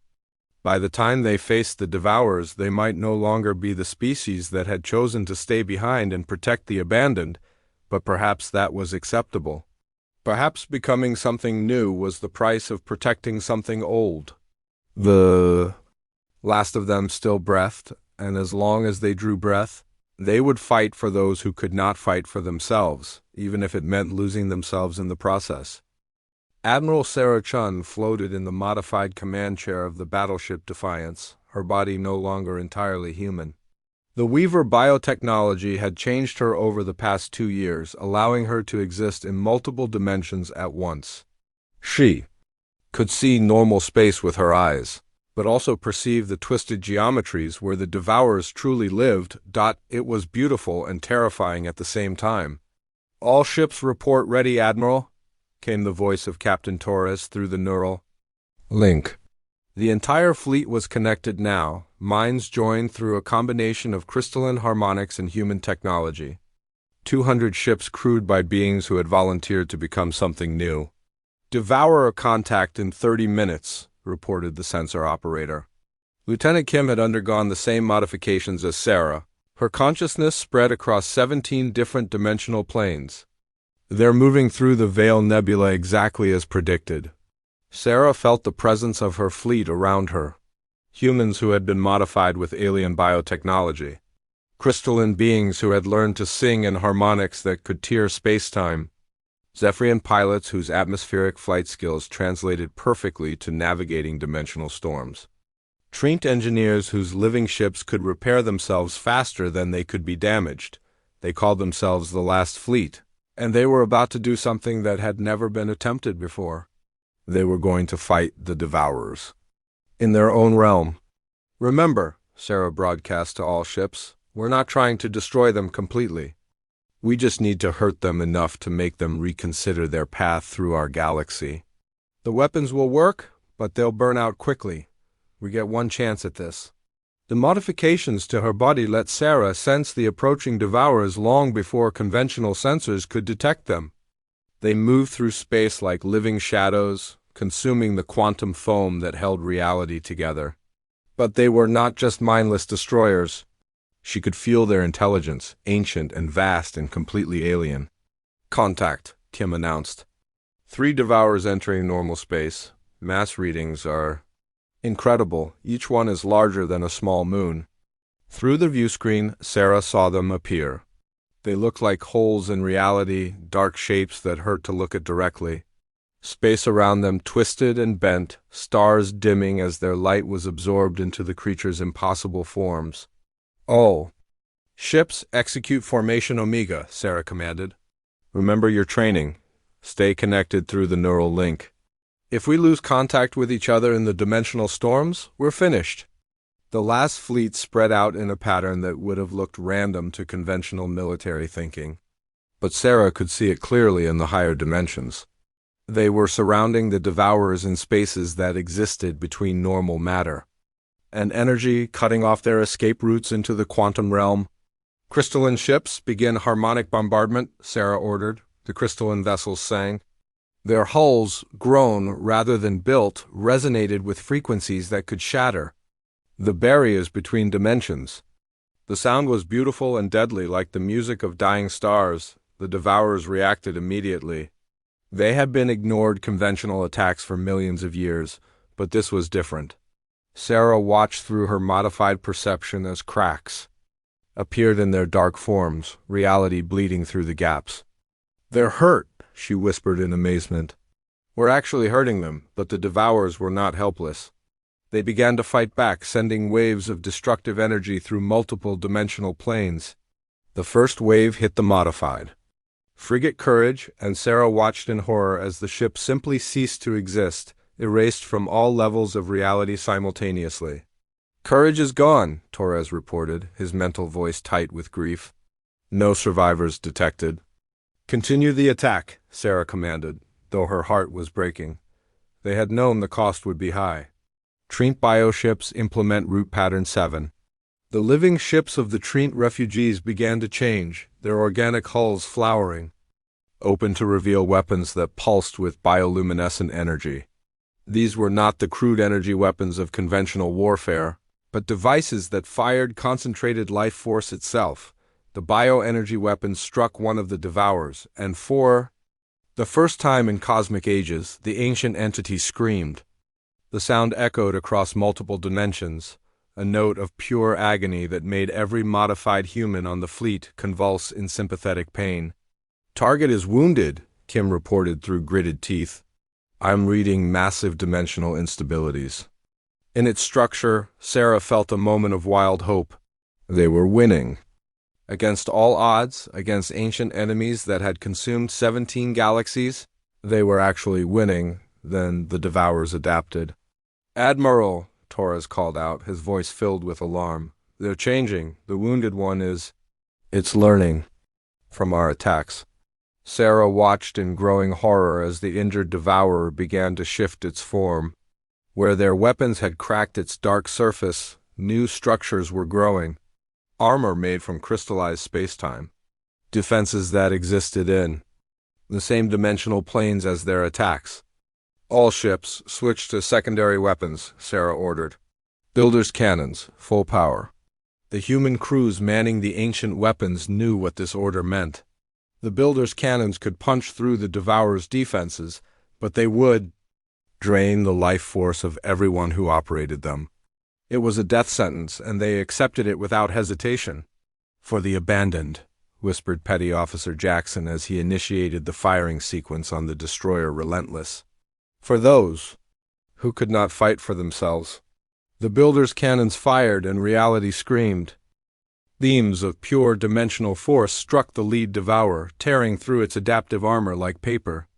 By the time they faced the Devourers, they might no longer be the species that had chosen to stay behind and protect the abandoned, but perhaps that was acceptable. Perhaps becoming something new was the price of protecting something old. The last of them still breathed, and as long as they drew breath, they would fight for those who could not fight for themselves, even if it meant losing themselves in the process. Admiral Sarah Chun floated in the modified command chair of the battleship Defiance, her body no longer entirely human. The Weaver biotechnology had changed her over the past 2 years, allowing her to exist in multiple dimensions at once. She could see normal space with her eyes, but also perceive the twisted geometries where the Devourers truly lived. It was beautiful and terrifying at the same time. "All ships report ready, Admiral," came the voice of Captain Torres through the neural link. The entire fleet was connected now, minds joined through a combination of crystalline harmonics and human technology. 200 ships crewed by beings who had volunteered to become something new. "Devourer contact in 30 minutes, reported the sensor operator. Lieutenant Kim had undergone the same modifications as Sarah. Her consciousness spread across 17 different dimensional planes. "They're moving through the Veil Nebula exactly as predicted." Sarah felt the presence of her fleet around her. Humans who had been modified with alien biotechnology. Crystalline beings who had learned to sing in harmonics that could tear space-time. Zephyrian pilots whose atmospheric flight skills translated perfectly to navigating dimensional storms. Trained engineers whose living ships could repair themselves faster than they could be damaged. They called themselves the Last Fleet, and they were about to do something that had never been attempted before. They were going to fight the Devourers. In their own realm. Remember, Sarah broadcast to all ships, we're not trying to destroy them completely. We just need to hurt them enough to make them reconsider their path through our galaxy. The weapons will work, but they'll burn out quickly. We get one chance at this. The modifications to her body let Sarah sense the approaching Devourers long before conventional sensors could detect them. They moved through space like living shadows, consuming the quantum foam that held reality together. But they were not just mindless destroyers. She could feel their intelligence, ancient and vast and completely alien. Contact, Kim announced. 3 Devourers entering normal space. Mass readings are incredible. Each one is larger than a small moon. Through the view screen, Sarah saw them appear. They looked like holes in reality, dark shapes that hurt to look at directly. Space around them twisted and bent, stars dimming as their light was absorbed into the creature's impossible forms. Oh. Ships, execute Formation Omega, Sarah commanded. Remember your training. Stay connected through the neural link. If we lose contact with each other in the dimensional storms, we're finished. The Last Fleet spread out in a pattern that would have looked random to conventional military thinking. But Sarah could see it clearly in the higher dimensions. They were surrounding the Devourers in spaces that existed between normal matter and energy, cutting off their escape routes into the quantum realm. Crystalline ships, begin harmonic bombardment, Sarah ordered. The crystalline vessels sang. Their hulls, grown rather than built, resonated with frequencies that could shatter the barriers between dimensions. The sound was beautiful and deadly, like the music of dying stars. The Devourers reacted immediately. They had been ignored conventional attacks for millions of years, but this was different. Sarah watched through her modified perception as cracks appeared in their dark forms, reality bleeding through the gaps. They're hurt, she whispered in amazement. We're actually hurting them, but the Devourers were not helpless. They began to fight back, sending waves of destructive energy through multiple dimensional planes. The first wave hit the modified frigate Courage, and Sarah watched in horror as the ship simply ceased to exist, erased from all levels of reality simultaneously. Courage is gone, Torres reported, his mental voice tight with grief. No survivors detected. Continue the attack, Sarah commanded, though her heart was breaking. They had known the cost would be high. Trient bioships implement route pattern 7. The living ships of the Trient refugees began to change, their organic hulls flowering, open to reveal weapons that pulsed with bioluminescent energy. These were not the crude energy weapons of conventional warfare, but devices that fired concentrated life force itself. The bioenergy weapon struck one of the Devourers, and for the first time in cosmic ages, the ancient entity screamed. The sound echoed across multiple dimensions, a note of pure agony that made every modified human on the fleet convulse in sympathetic pain. Target is wounded, Kim reported through gritted teeth. I'm reading massive dimensional instabilities. In its structure, Sarah felt a moment of wild hope. They were winning. Against all odds, against ancient enemies that had consumed 17 galaxies, they were actually winning. Then the Devourers adapted. Admiral, Torres called out, his voice filled with alarm. They're changing. The wounded one is... It's learning from our attacks. Sarah watched in growing horror as the injured Devourer began to shift its form. Where their weapons had cracked its dark surface, new structures were growing. Armor made from crystallized space-time. Defenses that existed in the same dimensional planes as their attacks. All ships, switch to secondary weapons, Sarah ordered. Builders' cannons, full power. The human crews manning the ancient weapons knew what this order meant. The builders' cannons could punch through the Devourers' defenses, but they would drain the life force of everyone who operated them. It was a death sentence, and they accepted it without hesitation. For the abandoned, whispered Petty Officer Jackson as he initiated the firing sequence on the destroyer Relentless. For those who could not fight for themselves, the builder's cannons fired and reality screamed. Beams of pure dimensional force struck the lead devourer, tearing through its adaptive armor like paper.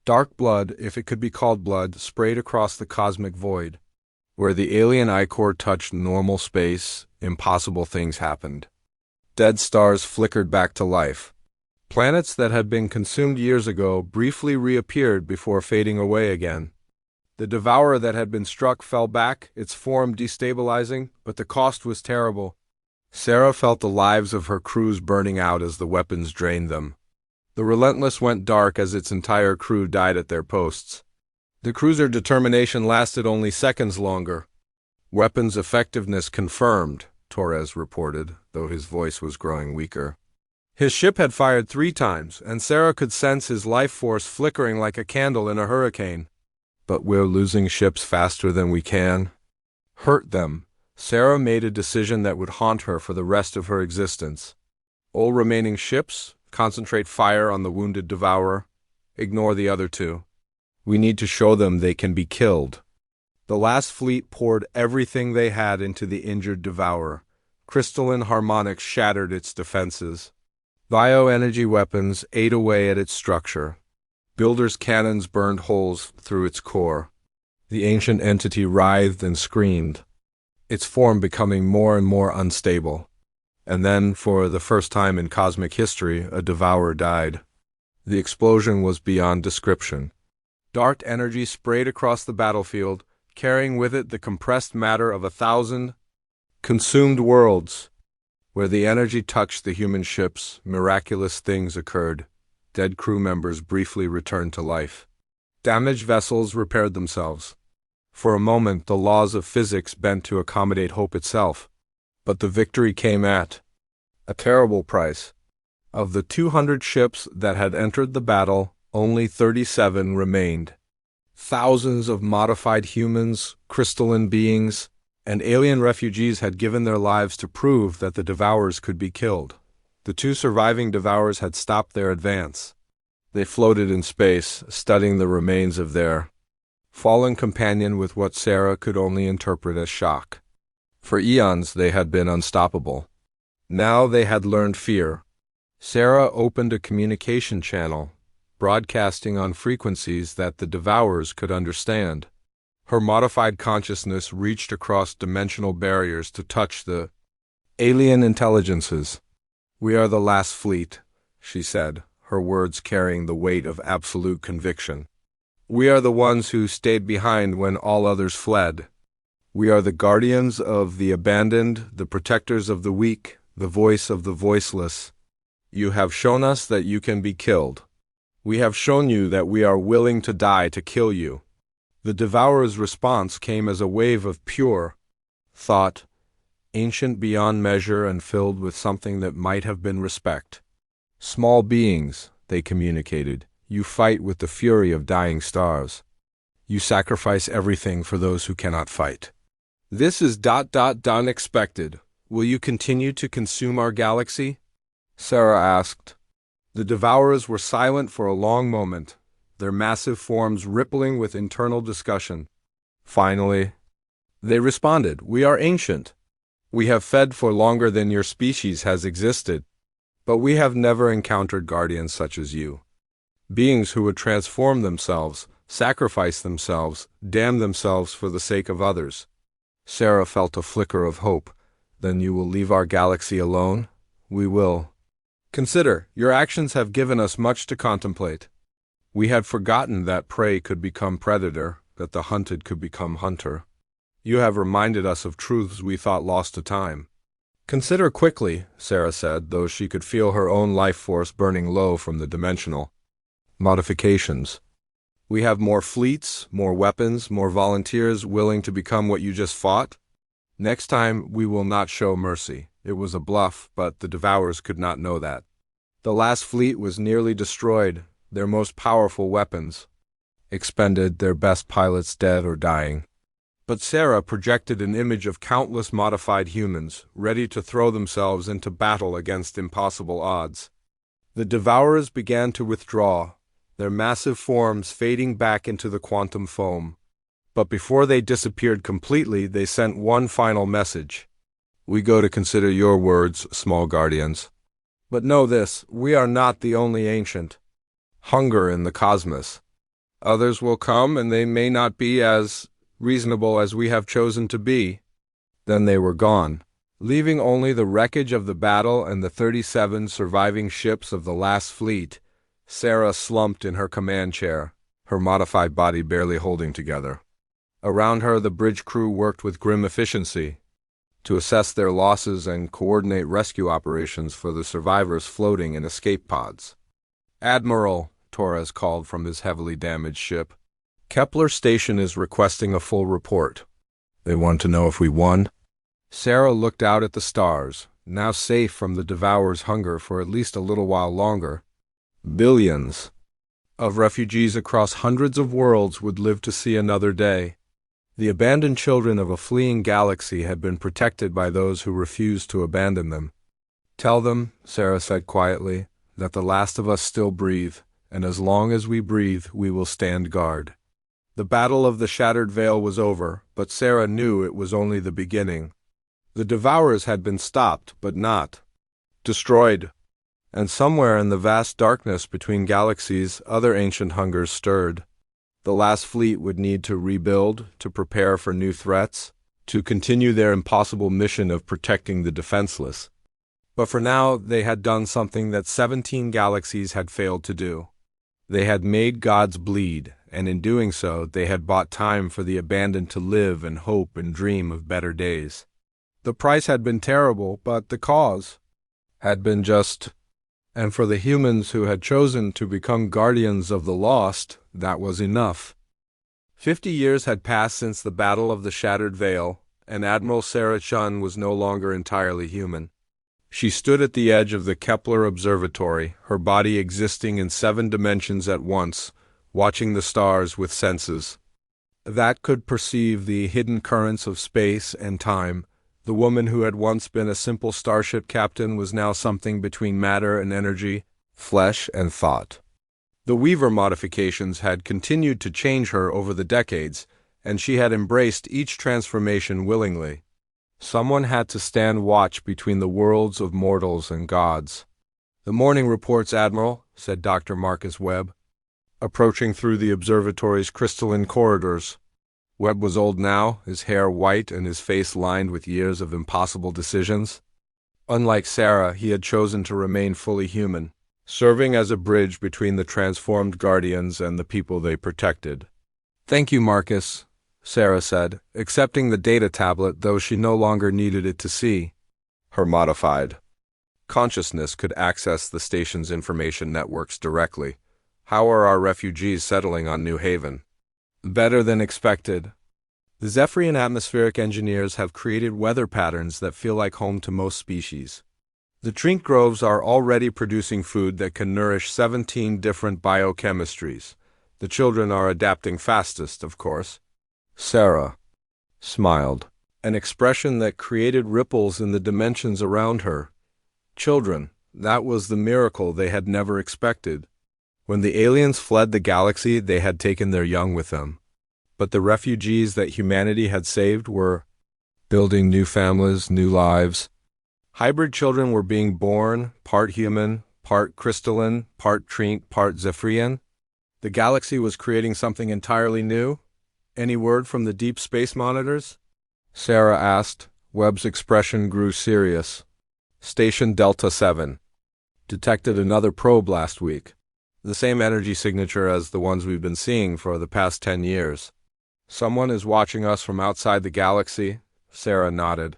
Dark blood, if it could be called blood, sprayed across the cosmic void. Where the alien ichor touched normal space, impossible things happened. Dead stars flickered back to life. Planets that had been consumed years ago briefly reappeared before fading away again. The devourer that had been struck fell back, its form destabilizing, but the cost was terrible. Sarah felt the lives of her crews burning out as the weapons drained them. The Relentless went dark as its entire crew died at their posts. The cruiser determination lasted only seconds longer. Weapons effectiveness confirmed, Torres reported, though his voice was growing weaker. His ship had fired 3 times, and Sarah could sense his life force flickering like a candle in a hurricane. But we're losing ships faster than we can hurt them. Sarah made a decision that would haunt her for the rest of her existence. All remaining ships, concentrate fire on the wounded devourer. Ignore the other 2. We need to show them they can be killed. The last fleet poured everything they had into the injured devourer. Crystalline harmonics shattered its defenses. Bioenergy weapons ate away at its structure. Builder's cannons burned holes through its core. The ancient entity writhed and screamed, its form becoming more and more unstable. And then, for the first time in cosmic history, a devourer died. The explosion was beyond description. Dark energy sprayed across the battlefield, carrying with it the compressed matter of 1,000 consumed worlds. Where the energy touched the human ships, miraculous things occurred. Dead crew members briefly returned to life. Damaged vessels repaired themselves. For a moment, the laws of physics bent to accommodate hope itself. But the victory came at a terrible price. Of the 200 ships that had entered the battle, only 37 remained. Thousands of modified humans, crystalline beings, and alien refugees had given their lives to prove that the devourers could be killed. The 2 surviving devourers had stopped their advance. They floated in space, studying the remains of their fallen companion with what Sarah could only interpret as shock. For eons they had been unstoppable. Now they had learned fear. Sarah opened a communication channel, broadcasting on frequencies that the devourers could understand. Her modified consciousness reached across dimensional barriers to touch the alien intelligences. "We are the last fleet," she said, her words carrying the weight of absolute conviction. "We are the ones who stayed behind when all others fled. We are the guardians of the abandoned, the protectors of the weak, the voice of the voiceless. You have shown us that you can be killed. We have shown you that we are willing to die to kill you." The devourer's response came as a wave of pure thought, ancient beyond measure and filled with something that might have been respect. "Small beings," they communicated, "you fight with the fury of dying stars. You sacrifice everything for those who cannot fight. This is unexpected. Will you continue to consume our galaxy?" Sarah asked. The devourers were silent for a long moment, their massive forms rippling with internal discussion. Finally, they responded, "We are ancient. We have fed for longer than your species has existed, but we have never encountered guardians such as you. Beings who would transform themselves, sacrifice themselves, damn themselves for the sake of others." Sarah felt a flicker of hope. "Then you will leave our galaxy alone?" "We will. Consider, your actions have given us much to contemplate. We had forgotten that prey could become predator, that the hunted could become hunter. You have reminded us of truths we thought lost to time." "Consider quickly," Sarah said, though she could feel her own life force burning low from the dimensional modifications. "We have more fleets, more weapons, more volunteers willing to become what you just fought. Next time, we will not show mercy." It was a bluff, but the devourers could not know that. The last fleet was nearly destroyed, their most powerful weapons expended, their best pilots dead or dying. But Sarah projected an image of countless modified humans, ready to throw themselves into battle against impossible odds. The Devourers began to withdraw, their massive forms fading back into the quantum foam. But before they disappeared completely, they sent one final message. We go to consider your words, small guardians. But know this, we are not the only ancient hunger in the cosmos. Others will come, and they may not be as reasonable as we have chosen to be. Then they were gone, leaving only the wreckage of the battle and the 37 surviving ships of the last fleet. Sarah slumped in her command chair, her modified body barely holding together. Around her, the bridge crew worked with grim efficiency to assess their losses and coordinate rescue operations for the survivors floating in escape pods. Admiral, Torres called from his heavily damaged ship. Kepler Station is requesting a full report. They want to know if we won. Sarah looked out at the stars, now safe from the Devourer's hunger for at least a little while longer. Billions of refugees across hundreds of worlds would live to see another day. The abandoned children of a fleeing galaxy had been protected by those who refused to abandon them. Tell them, Sarah said quietly, that the last of us still breathe, and as long as we breathe, we will stand guard. The Battle of the Shattered Veil was over, but Sarah knew it was only the beginning. The Devourers had been stopped, but not destroyed. And somewhere in the vast darkness between galaxies, other ancient hungers stirred. The last fleet would need to rebuild, to prepare for new threats, to continue their impossible mission of protecting the defenseless. But for now, they had done something that 17 galaxies had failed to do. They had made gods bleed, and in doing so, they had bought time for the abandoned to live and hope and dream of better days. The price had been terrible, but the cause had been just. And for the humans who had chosen to become guardians of the lost, that was enough. 50 years had passed since the Battle of the Shattered Veil, and Admiral Sarah Chun was no longer entirely human. She stood at the edge of the Kepler Observatory, her body existing in 7 dimensions at once, watching the stars with senses that could perceive the hidden currents of space and time. The woman who had once been a simple starship captain was now something between matter and energy, flesh and thought. The Weaver modifications had continued to change her over the decades, and she had embraced each transformation willingly. Someone had to stand watch between the worlds of mortals and gods. The morning reports, Admiral, said Dr. Marcus Webb, approaching through the observatory's crystalline corridors. Webb was old now, his hair white and his face lined with years of impossible decisions. Unlike Sarah, he had chosen to remain fully human, serving as a bridge between the transformed guardians and the people they protected. Thank you, Marcus, Sarah said, accepting the data tablet, though she no longer needed it to see. Her modified consciousness could access the station's information networks directly. How are our refugees settling on New Haven? Better than expected. The Zephyrian atmospheric engineers have created weather patterns that feel like home to most species. The trink groves are already producing food that can nourish 17 different biochemistries. The children are adapting fastest, of course. Sarah smiled, an expression that created ripples in the dimensions around her. Children, that was the miracle they had never expected. When the aliens fled the galaxy, they had taken their young with them. But the refugees that humanity had saved were building new families, new lives. Hybrid children were being born, part human, part crystalline, part trink, part Zephyrian. The galaxy was creating something entirely new. Any word from the deep space monitors? Sarah asked. Webb's expression grew serious. Station Delta 7. Detected another probe last week. The same energy signature as the ones we've been seeing for the past 10 years. Someone is watching us from outside the galaxy, Sarah nodded.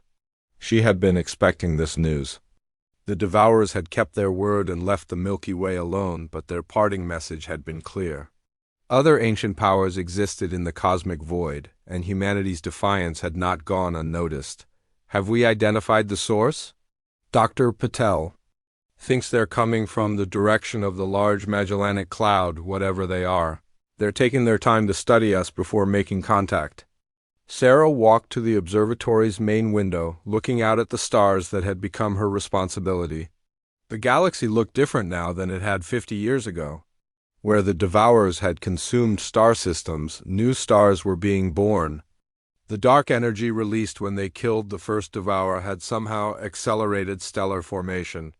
She had been expecting this news. The Devourers had kept their word and left the Milky Way alone, but their parting message had been clear. Other ancient powers existed in the cosmic void, and humanity's defiance had not gone unnoticed. Have we identified the source? Dr. Patel thinks they're coming from the direction of the large Magellanic Cloud, whatever they are. They're taking their time to study us before making contact. Sarah walked to the observatory's main window, looking out at the stars that had become her responsibility. The galaxy looked different now than it had 50 years ago. Where the Devourers had consumed star systems, new stars were being born. The dark energy released when they killed the first Devourer had somehow accelerated stellar formation,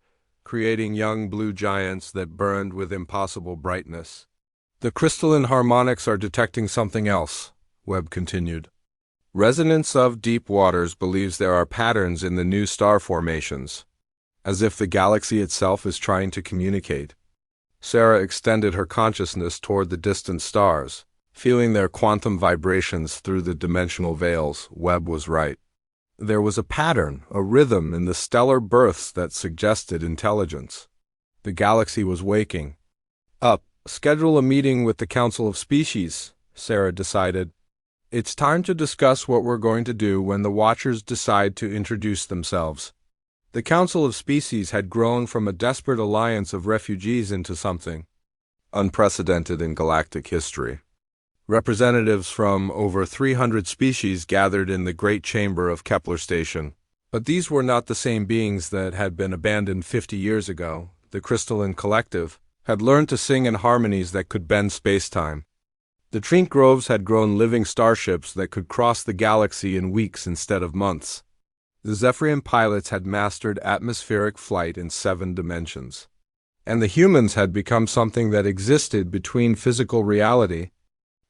creating young blue giants that burned with impossible brightness. The crystalline harmonics are detecting something else, Webb continued. Resonance of Deep Waters believes there are patterns in the new star formations, as if the galaxy itself is trying to communicate. Sarah extended her consciousness toward the distant stars, feeling their quantum vibrations through the dimensional veils. Webb was right. There was a pattern, a rhythm in the stellar births that suggested intelligence. The galaxy was waking up. Schedule a meeting with the Council of Species, Sarah decided. It's time to discuss what we're going to do when the Watchers decide to introduce themselves. The Council of Species had grown from a desperate alliance of refugees into something unprecedented in galactic history. Representatives from over 300 species gathered in the Great Chamber of Kepler Station. But these were not the same beings that had been abandoned 50 years ago. The Crystalline Collective had learned to sing in harmonies that could bend space-time. The Trink Groves had grown living starships that could cross the galaxy in weeks instead of months. The Zephyrian pilots had mastered atmospheric flight in 7 dimensions. And the humans had become something that existed between physical reality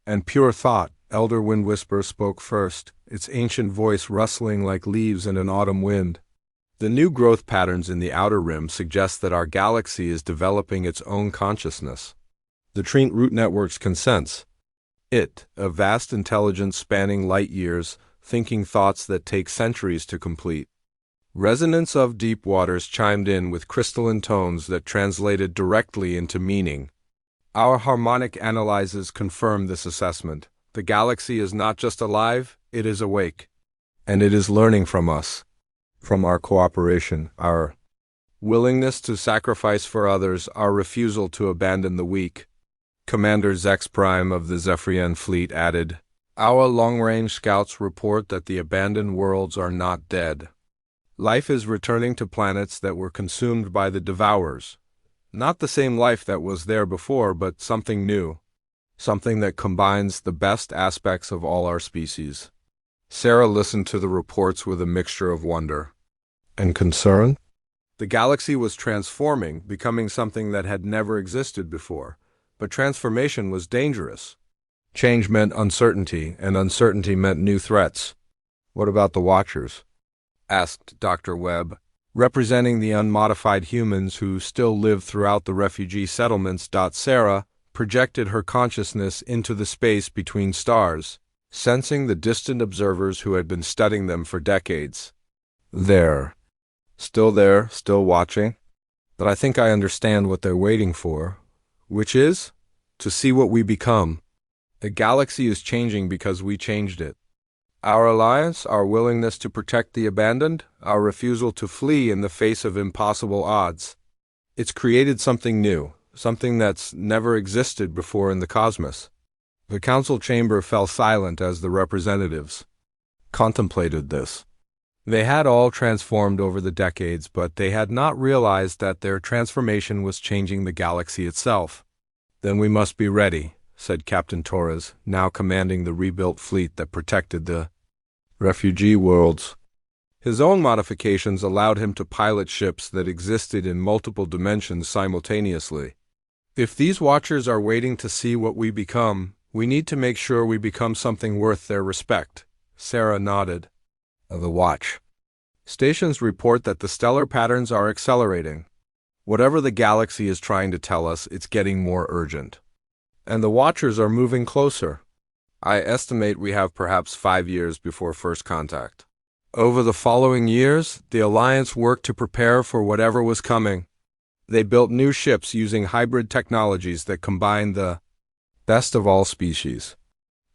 and pure thought. Elder Wind Whisper spoke first, its ancient voice rustling like leaves in an autumn wind. The new growth patterns in the outer rim suggest that our galaxy is developing its own consciousness. The Trink root networks can sense it, a vast intelligence spanning light years, thinking thoughts that take centuries to complete. Resonance of Deep Waters chimed in with crystalline tones that translated directly into meaning. Our harmonic analyses confirm this assessment. The galaxy is not just alive, it is awake. And it is learning from us. From our cooperation, our willingness to sacrifice for others, our refusal to abandon the weak. Commander Zex Prime of the Zephyrian fleet added, Our long-range scouts report that the abandoned worlds are not dead. Life is returning to planets that were consumed by the Devourers. Not the same life that was there before, but something new. Something that combines the best aspects of all our species. Sarah listened to the reports with a mixture of wonder and concern. The galaxy was transforming, becoming something that had never existed before. But transformation was dangerous. Change meant uncertainty, and uncertainty meant new threats. What about the Watchers? Asked Dr. Webb, representing the unmodified humans who still live throughout the refugee settlements. Sarah projected her consciousness into the space between stars, sensing the distant observers who had been studying them for decades. There, still watching. But I think I understand what they're waiting for, which is to see what we become. The galaxy is changing because we changed it. Our alliance, our willingness to protect the abandoned, our refusal to flee in the face of impossible odds. It's created something new, something that's never existed before in the cosmos. The council chamber fell silent as the representatives contemplated this. They had all transformed over the decades, but they had not realized that their transformation was changing the galaxy itself. Then we must be ready, said Captain Torres, now commanding the rebuilt fleet that protected the refugee worlds. His own modifications allowed him to pilot ships that existed in multiple dimensions simultaneously. If these Watchers are waiting to see what we become, we need to make sure we become something worth their respect. Sarah nodded. The Watch. Stations report that the stellar patterns are accelerating. Whatever the galaxy is trying to tell us, it's getting more urgent. And the Watchers are moving closer. I estimate we have perhaps 5 years before first contact. Over the following years, the Alliance worked to prepare for whatever was coming. They built new ships using hybrid technologies that combined the best of all species.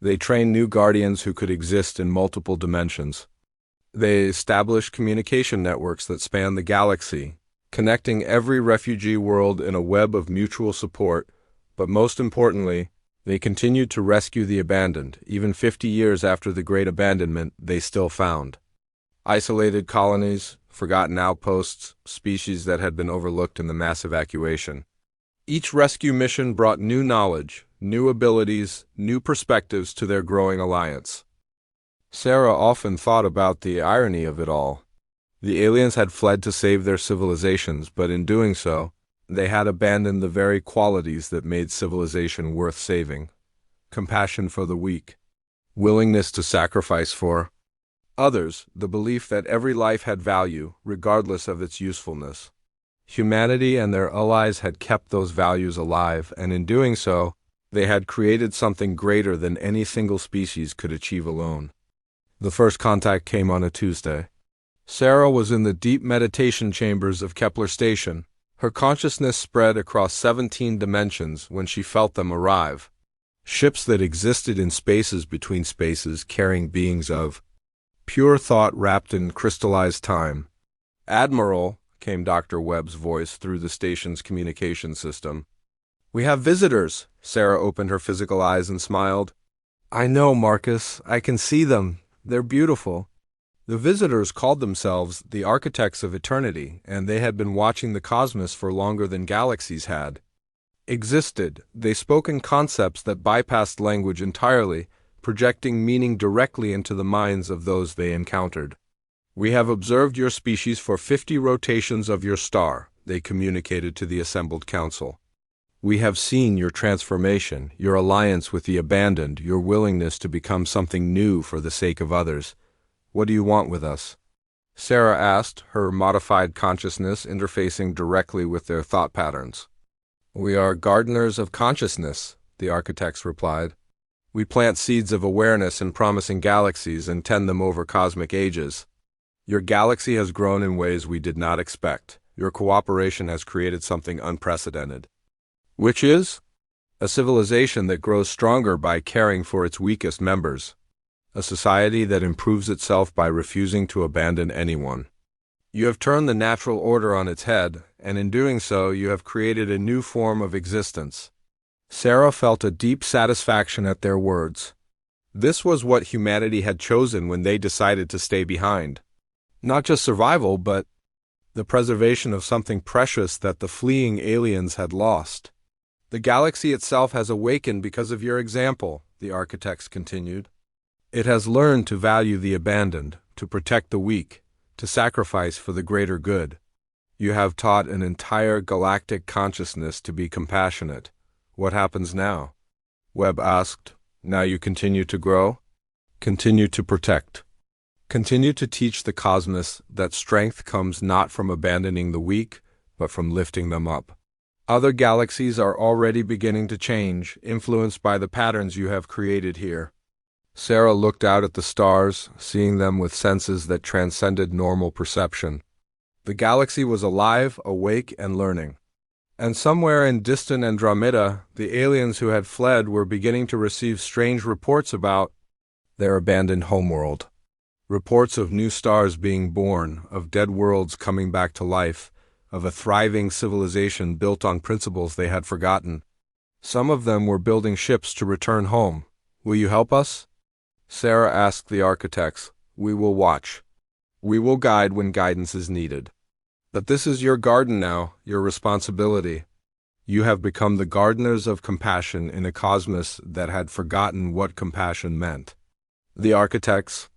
They trained new Guardians who could exist in multiple dimensions. They established communication networks that span the galaxy, connecting every refugee world in a web of mutual support, but most importantly, They continued to rescue the abandoned. Even 50 years after the Great Abandonment, they still found isolated colonies, forgotten outposts, species that had been overlooked in the mass evacuation. Each rescue mission brought new knowledge, new abilities, new perspectives to their growing alliance. Sarah often thought about the irony of it all. The aliens had fled to save their civilizations, but in doing so, they had abandoned the very qualities that made civilization worth saving: compassion for the weak, willingness to sacrifice for others, the belief that every life had value, regardless of its usefulness. Humanity and their allies had kept those values alive, and in doing so, they had created something greater than any single species could achieve alone. The first contact came on a Tuesday. Sarah was in the deep meditation chambers of Kepler Station. Her consciousness spread across 17 dimensions when she felt them arrive. Ships that existed in spaces between spaces, carrying beings of pure thought wrapped in crystallized time. "Admiral," came Dr. Webb's voice through the station's communication system. "We have visitors." Sarah opened her physical eyes and smiled. "I know, Marcus. I can see them. They're beautiful." The visitors called themselves the Architects of Eternity, and they had been watching the cosmos for longer than galaxies had existed. They spoke in concepts that bypassed language entirely, projecting meaning directly into the minds of those they encountered. "We have observed your species for 50 rotations of your star," they communicated to the assembled council. "We have seen your transformation, your alliance with the abandoned, your willingness to become something new for the sake of others. What do you want with us?" Sarah asked, her modified consciousness interfacing directly with their thought patterns. "We are gardeners of consciousness," the architects replied. "We plant seeds of awareness in promising galaxies and tend them over cosmic ages. Your galaxy has grown in ways we did not expect. Your cooperation has created something unprecedented." "Which is?" "A civilization that grows stronger by caring for its weakest members. A society that improves itself by refusing to abandon anyone. You have turned the natural order on its head, and in doing so you have created a new form of existence." Sarah felt a deep satisfaction at their words. This was what humanity had chosen when they decided to stay behind. Not just survival, but the preservation of something precious that the fleeing aliens had lost. "The galaxy itself has awakened because of your example," the architects continued. "It has learned to value the abandoned, to protect the weak, to sacrifice for the greater good. You have taught an entire galactic consciousness to be compassionate. What happens now?" Webb asked. "Now you continue to grow? Continue to protect. Continue to teach the cosmos that strength comes not from abandoning the weak, but from lifting them up. Other galaxies are already beginning to change, influenced by the patterns you have created here." Sarah looked out at the stars, seeing them with senses that transcended normal perception. The galaxy was alive, awake, and learning. And somewhere in distant Andromeda, the aliens who had fled were beginning to receive strange reports about their abandoned homeworld. Reports of new stars being born, of dead worlds coming back to life, of a thriving civilization built on principles they had forgotten. Some of them were building ships to return home. "Will you help us?" Sarah asked the architects. "We will watch. We will guide when guidance is needed. But this is your garden now, your responsibility. You have become the gardeners of compassion in a cosmos that had forgotten what compassion meant." The architects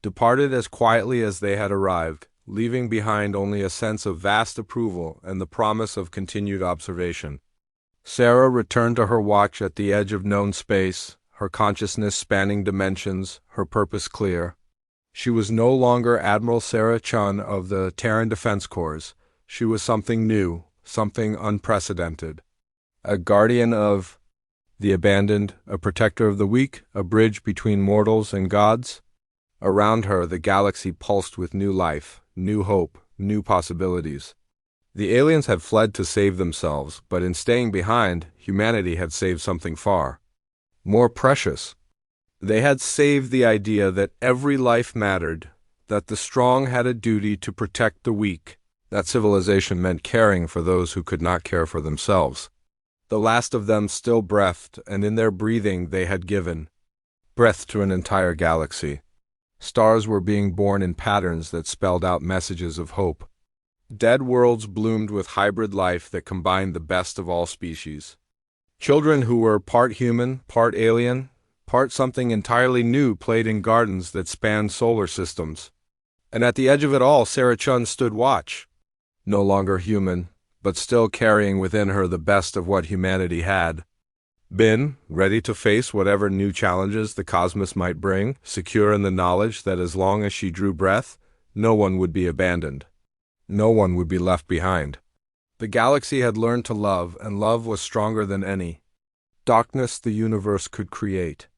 departed as quietly as they had arrived, leaving behind only a sense of vast approval and the promise of continued observation. Sarah returned to her watch at the edge of known space, her consciousness spanning dimensions, her purpose clear. She was no longer Admiral Sarah Chun of the Terran Defense Corps. She was something new, something unprecedented. A guardian of the abandoned, a protector of the weak, a bridge between mortals and gods. Around her, the galaxy pulsed with new life, new hope, new possibilities. The aliens had fled to save themselves, but in staying behind, humanity had saved something far more precious. They had saved the idea that every life mattered, that the strong had a duty to protect the weak, that civilization meant caring for those who could not care for themselves. The last of them still breathed, and in their breathing they had given breath to an entire galaxy. Stars were being born in patterns that spelled out messages of hope. Dead worlds bloomed with hybrid life that combined the best of all species. Children who were part human, part alien, part something entirely new played in gardens that spanned solar systems. And at the edge of it all, Sarah Chun stood watch. No longer human, but still carrying within her the best of what humanity had been, ready to face whatever new challenges the cosmos might bring, secure in the knowledge that as long as she drew breath, no one would be abandoned. No one would be left behind. The galaxy had learned to love, and love was stronger than any darkness the universe could create.